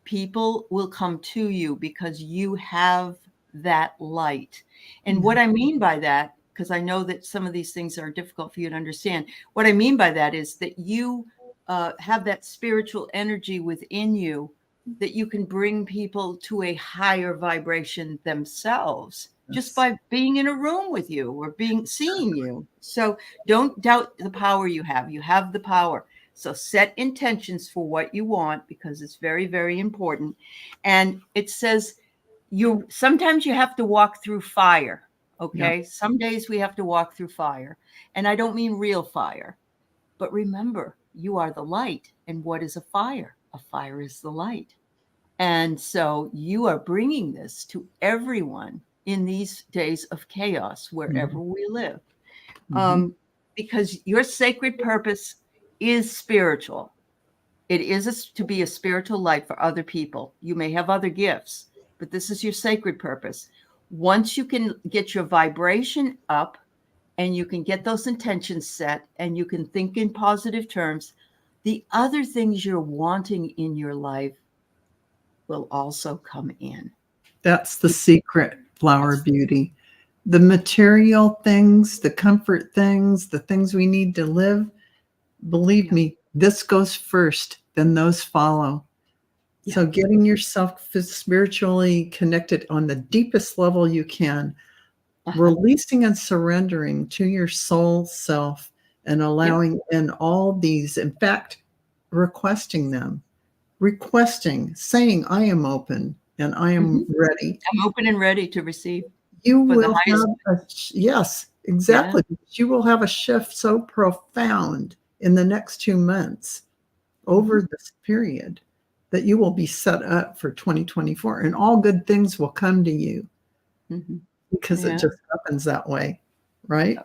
People will come to you because you have that light. And what I mean by that, because I know that some of these things are difficult for you to understand, what I mean by that is that you have that spiritual energy within you that you can bring people to a higher vibration themselves just by being in a room with you or seeing you. So don't doubt the power you have. You have the power. So set intentions for what you want, because it's very, very important. And it says sometimes you have to walk through fire. Okay. Yeah. Some days we have to walk through fire. And I don't mean real fire, but remember, you are the light. And what is a fire? A fire is the light. And so you are bringing this to everyone in these days of chaos, wherever we live. Because your sacred purpose is spiritual. It is to be a spiritual light for other people. You may have other gifts, but this is your sacred purpose. Once you can get your vibration up and you can get those intentions set and you can think in positive terms, the other things you're wanting in your life will also come in. That's the secret, Flower Beauty. The material things, the comfort things, the things we need to live, believe me, this goes first, then those follow. Yeah. So getting yourself spiritually connected on the deepest level you can, releasing and surrendering to your soul self and allowing in all these, in fact, requesting them, saying, I am open and I am ready. I'm open and ready to receive. You will have yes, exactly. Yeah. You will have a shift so profound in the next 2 months over this period that you will be set up for 2024 and all good things will come to you because it just happens that way. Right.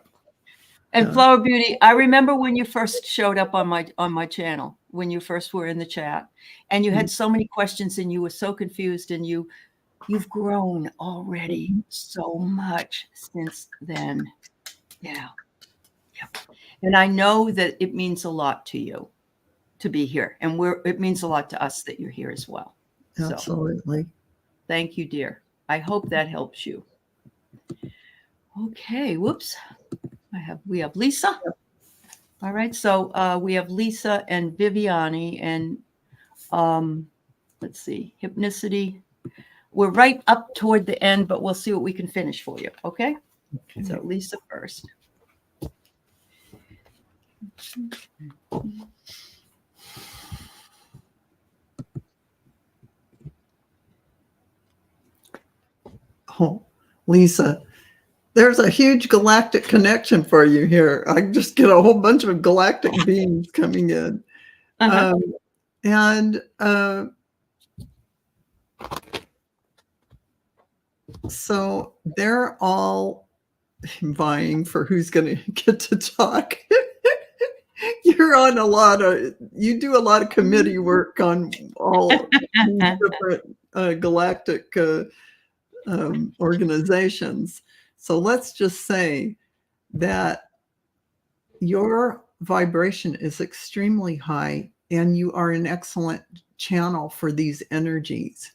And Flower Beauty, I remember when you first showed up on my channel, when you first were in the chat and you had so many questions and you were so confused, and you've grown already so much since then. Yeah. And I know that it means a lot to you to be here. And it means a lot to us that you're here as well. Absolutely. So, thank you, dear. I hope that helps you. Okay. Whoops. We have Lisa. All right. So we have Lisa and Viviani and let's see, Hypnicity. We're right up toward the end, but we'll see what we can finish for you. Okay. So Lisa first. Oh, Lisa, there's a huge galactic connection for you here. I just get a whole bunch of galactic beings coming in. So they're all vying for who's going to get to talk. You're on you do a lot of committee work on all different galactic organizations. So let's just say that your vibration is extremely high and you are an excellent channel for these energies.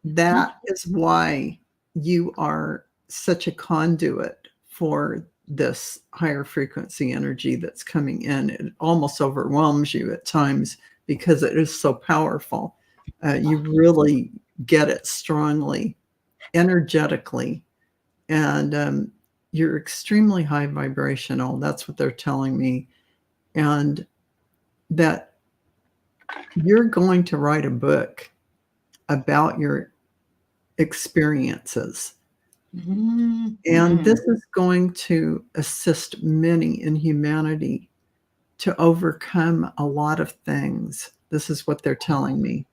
That is why you are such a conduit for this higher frequency energy that's coming in. It almost overwhelms you at times because it is so powerful. You really get it strongly, energetically, and you're extremely high vibrational. That's what they're telling me. And that you're going to write a book about your experiences. And this is going to assist many in humanity to overcome a lot of things. This is what they're telling me.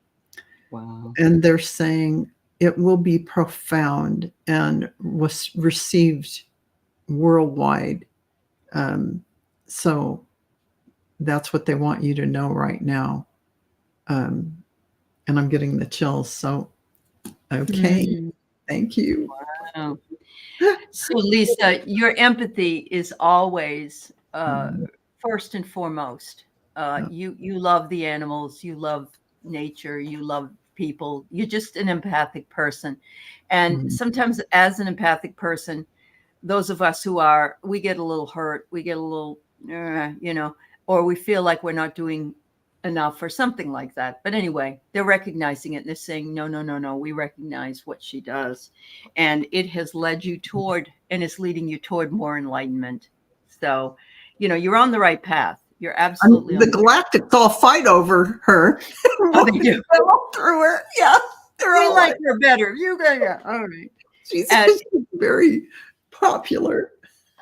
Wow. And they're saying it will be profound and was received worldwide. So that's what they want you to know right now. And I'm getting the chills. So, okay. Thank you. Wow. So Lisa, your empathy is always first and foremost. You love the animals, you love nature, you love people. You're just an empathic person. And sometimes as an empathic person, those of us we get a little hurt, we get a little, or we feel like we're not doing enough or something like that. But anyway, they're recognizing it and they're saying, no, we recognize what she does. And it has led you toward and is leading you toward more enlightenment. So, you're on the right path. You're absolutely the Galactics all fight over her. Oh, they do. All through her. Yeah. They're We all like her better. You got, yeah. All right. she's And very popular.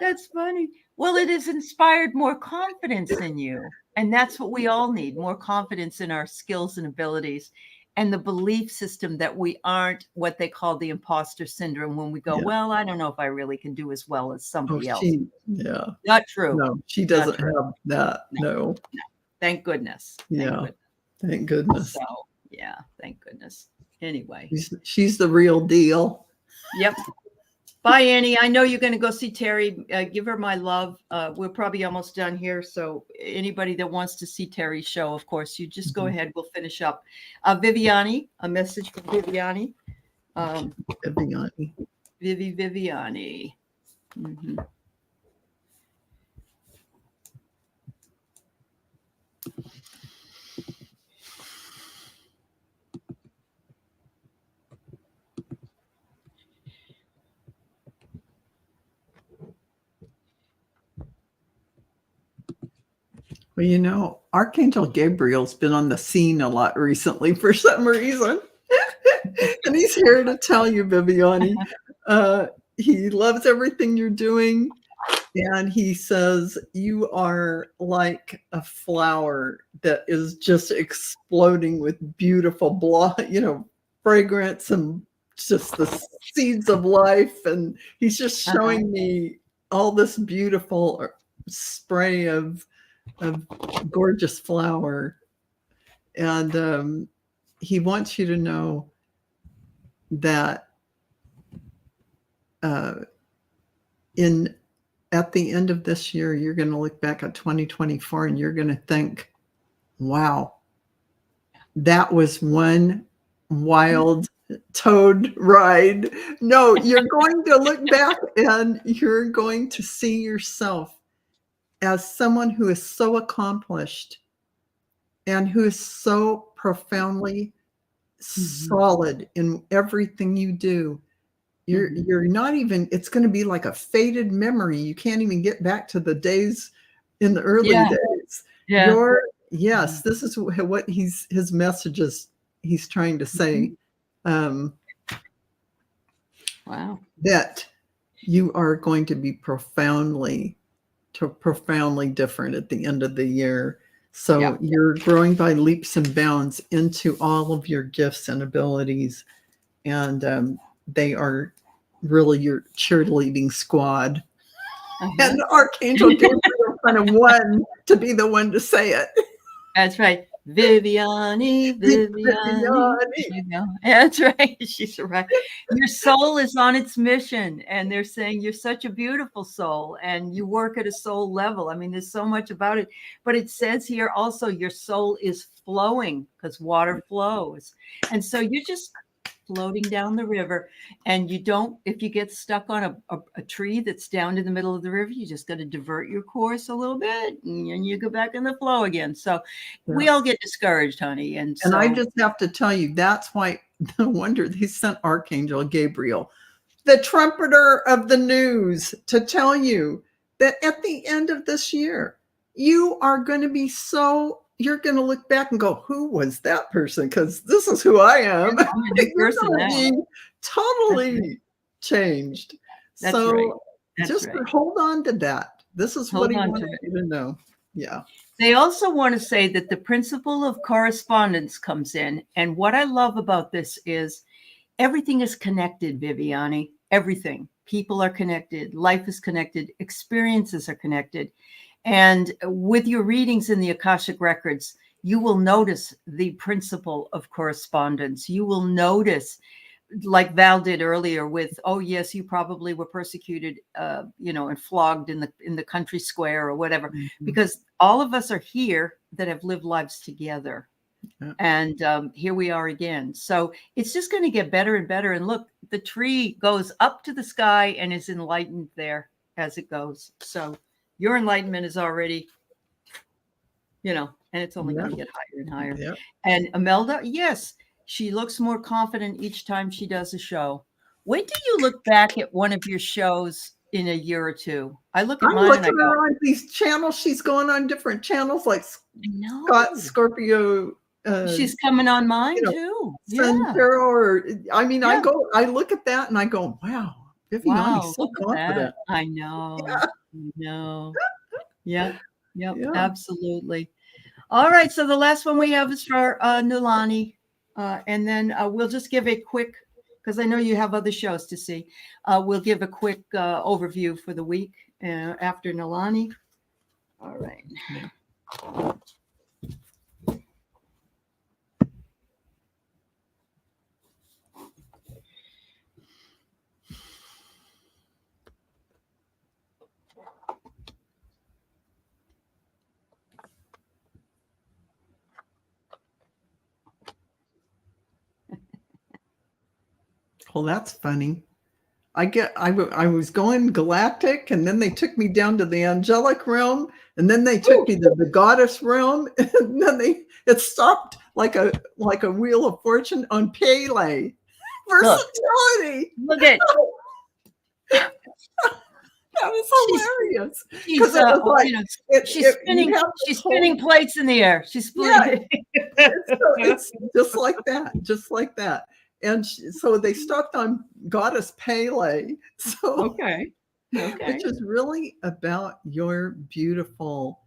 that's funny. Well, it has inspired more confidence in you. And that's what we all need, more confidence in our skills and abilities, and the belief system that we aren't what they call the imposter syndrome, when we go, well, I don't know if I really can do as well as somebody else. Yeah. Not true. No, she doesn't have that. No. Thank goodness. Thank goodness. So, yeah, thank goodness. Anyway. She's the real deal. Yep. Bye, Annie. I know you're going to go see Terry. Give her my love. We're probably almost done here. So anybody that wants to see Terry's show, of course, you just go ahead. We'll finish up. Viviani, a message from Viviani. Viviani. Mm-hmm. Well, you know, Archangel Gabriel's been on the scene a lot recently for some reason. And he's here to tell you, Viviani, he loves everything you're doing. And he says you are like a flower that is just exploding with beautiful fragrance and just the seeds of life. And he's just showing me all this beautiful spray of gorgeous flower. And he wants you to know that at the end of this year, you're going to look back at 2024 and you're going to think, wow, that was one wild toad ride. No, you're going to look back and you're going to see yourself as someone who is so accomplished and who is so profoundly solid in everything you do. You're not even, it's going to be like a faded memory. You can't even get back to the days in the early days. Yes, this is what his messages he's trying to say. Wow. That you are going to be profoundly different at the end of the year. So you're growing by leaps and bounds into all of your gifts and abilities. And they are really your cheerleading squad. And Archangel Gabriel kind of won to be the one to say it. That's right. Viviani. That's right. She's right. Your soul is on its mission, and they're saying you're such a beautiful soul and you work at a soul level. I mean, there's so much about it, but it says here also your soul is flowing because water flows. And so you're just floating down the river, and you don't, if you get stuck on a tree that's down in the middle of the river, you just got to divert your course a little bit and you go back in the flow again. So we all get discouraged, honey. And I just have to tell you, that's why no wonder they sent Archangel Gabriel, the trumpeter of the news, to tell you that at the end of this year, you are going to be you're going to look back and go, who was that person? Because this is who I am. You're going to be totally changed. That's right. Just hold on to that. This is what he wanted you to know. Yeah. They also want to say that the principle of correspondence comes in. And what I love about this is everything is connected, Viviani. Everything. People are connected. Life is connected. Experiences are connected. And with your readings in the Akashic Records, you will notice the principle of correspondence. You will notice, like Val did earlier with, oh, yes, you probably were persecuted, and flogged in the country square or whatever, because all of us are here that have lived lives together. Yeah. And here we are again. So it's just going to get better and better. And look, the tree goes up to the sky and is enlightened there as it goes. So your enlightenment is already, and it's only going to get higher and higher. Yeah. And Imelda, yes, she looks more confident each time she does a show. Wait till you look back at one of your shows in a year or two. I look at I'm mine looking and I go, her on these channels. She's going on different channels like I know. Scott Scorpio. She's coming on mine you know, too. Sun Yeah. Tarot, or I mean, Yeah. I look at that and I go, wow, Viviani's Wow. so Look at confident. that. I know. I know. Yep. Yep. Yeah. Absolutely. All right. So the last one we have is for Nulani. And then we'll just give a quick, because I know you have other shows to see. We'll give a quick overview for the week after Nulani. All right. Well, that's funny. I was going galactic, and then they took me down to the angelic realm, and then they took me to the goddess realm, and then it stopped like a wheel of fortune on Pele. Versatility. Look at that was hilarious. She's Like, she's spinning plates in the air. She's spinning. Yeah, it's just like that. And so they stopped on Goddess Pele. So Okay. which is really about your beautiful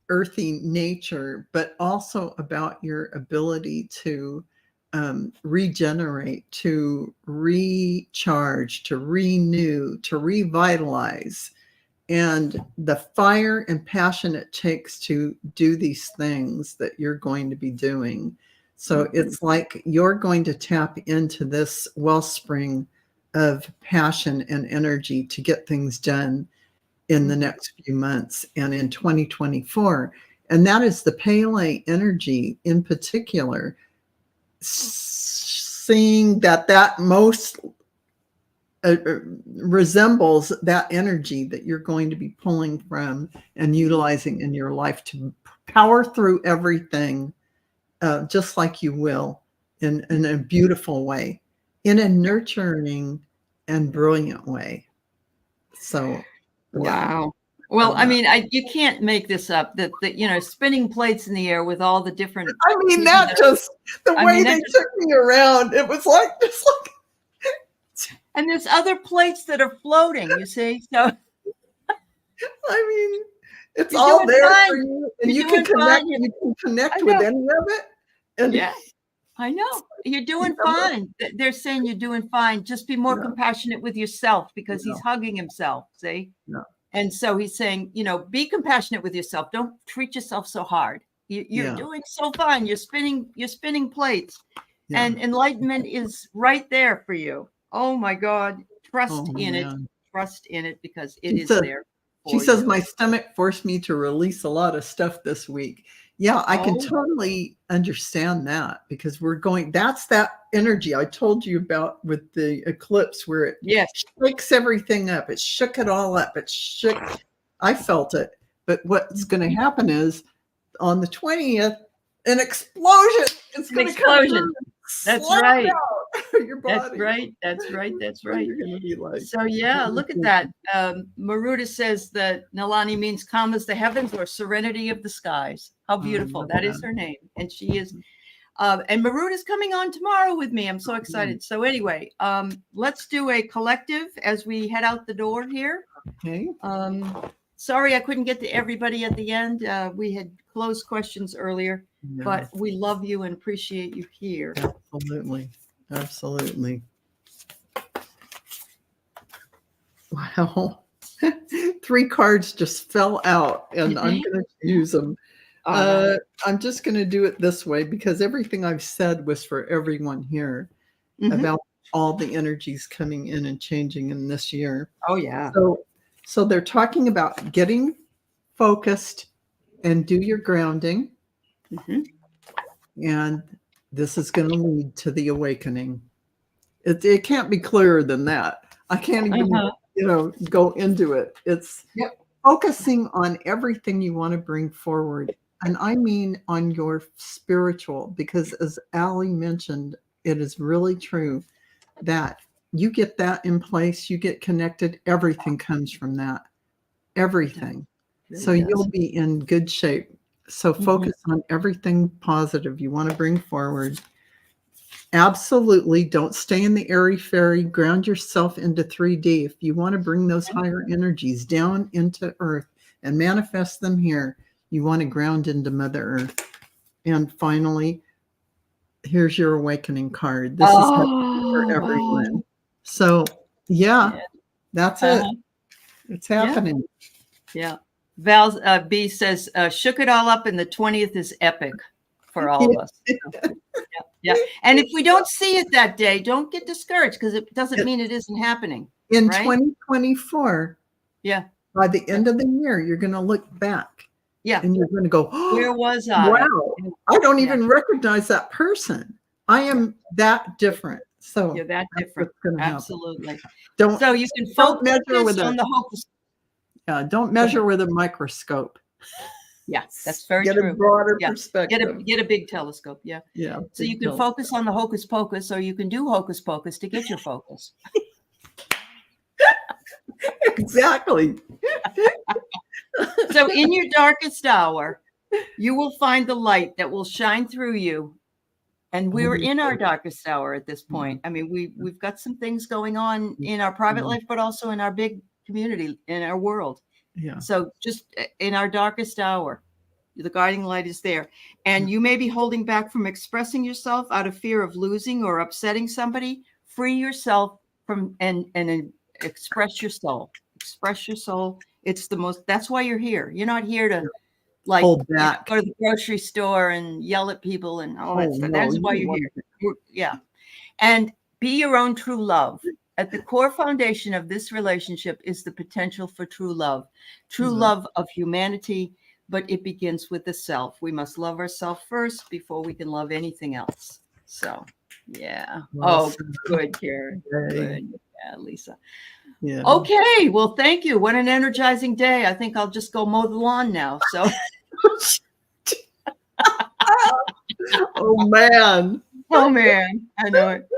earthy nature, but also about your ability to regenerate, to recharge, to renew, to revitalize, and the fire and passion it takes to do these things that you're going to be doing. So it's like you're going to tap into this wellspring of passion and energy to get things done in the next few months and in 2024. And that is the Pele energy in particular, seeing that most resembles that energy that you're going to be pulling from and utilizing in your life to power through everything, just like you will in a beautiful way, in a nurturing and brilliant way. So, wow. Well, I mean, you can't make this up. That spinning plates in the air with all the different. I mean, that just the way they took me around. It was like just like. And there's other plates that are floating. You see, so. I mean, it's all there for you, and you can connect. You can connect with any of it. And yeah, I know you're doing fine. They're saying you're doing fine. Just be more compassionate with yourself, because he's hugging himself. See. Yeah. And so he's saying, be compassionate with yourself. Don't treat yourself so hard. You're doing so fine. You're spinning plates, and enlightenment is right there for you. Oh my God. Trust in it. Trust in it, because it is there. She says, my stomach forced me to release a lot of stuff this week. Yeah, I can totally understand that, because that's that energy I told you about with the eclipse, where it shakes everything up. It shook it all up. I felt it. But what's going to happen is on the 20th, an explosion. It's going to come. That's right. Your body. That's right. You're going to be like, so yeah, look at that. Maruta says that Nulani means calm as the heavens or serenity of the skies. How beautiful. That is her name. And she is. And Maruta's coming on tomorrow with me. I'm so excited. So anyway, let's do a collective as we head out the door here. Okay. Sorry, I couldn't get to everybody at the end. We had closed questions earlier, but we love you and appreciate you here. Absolutely. Wow. 3 cards just fell out, and I'm going to use them. I'm just going to do it this way, because everything I've said was for everyone here about all the energies coming in and changing in this year. Oh, yeah. So they're talking about getting focused and do your grounding. And this is going to lead to the awakening. It can't be clearer than that. I can't even, go into it. It's focusing on everything you want to bring forward. And I mean on your spiritual, because as Aley mentioned, it is really true that you get that in place, you get connected, everything comes from that. Everything. Really So does. you'll be in good shape. So focus on everything positive you want to bring forward. Absolutely. Don't stay in the airy fairy. Ground yourself into 3D. If you want to bring those higher energies down into earth and manifest them here, you want to ground into Mother Earth. And finally, here's your awakening card. This is for everyone. So yeah, that's it. It's happening. Yeah. Val B says, shook it all up, and the 20th is epic for all of us. So, yeah. And if we don't see it that day, don't get discouraged, because it doesn't mean it isn't happening. In right? 2024, by the end of the year, you're going to look back. And you're going to go, oh, where was I? Wow, I don't even recognize that person. I am that different. So you're that different. Absolutely. So you can focus on the hopeless. Yeah, don't measure with a microscope. Yeah, that's very true. Get a broader perspective. Get a big telescope. Yeah. So you can focus on the hocus pocus, or you can do hocus pocus to get your focus. Exactly. So in your darkest hour, you will find the light that will shine through you. And we're in our darkest hour at this point. I mean, we've got some things going on in our private life, but also in our big community, in our world. So just in our darkest hour, the guiding light is there. And you may be holding back from expressing yourself out of fear of losing or upsetting somebody. Free yourself from and express your soul. Express your soul. It's the most, that's why you're here. You're not here to like hold back. Go to the grocery store and yell at people and all that stuff. That's why you're here. Yeah. And be your own true love. At the core foundation of this relationship is the potential for true love love of humanity, but it begins with the self. We must love ourselves first before we can love anything else. So, yeah. Oh, good, Karen. Good. Yeah, Lisa. Yeah. Okay. Well, thank you. What an energizing day. I think I'll just go mow the lawn now. So. Oh, man. Oh, man. I know it.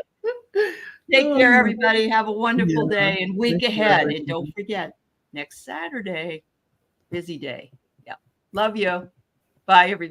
Take care, everybody. Have a wonderful day and week ahead. And don't forget, next Saturday, busy day. Yeah. Love you. Bye, everybody.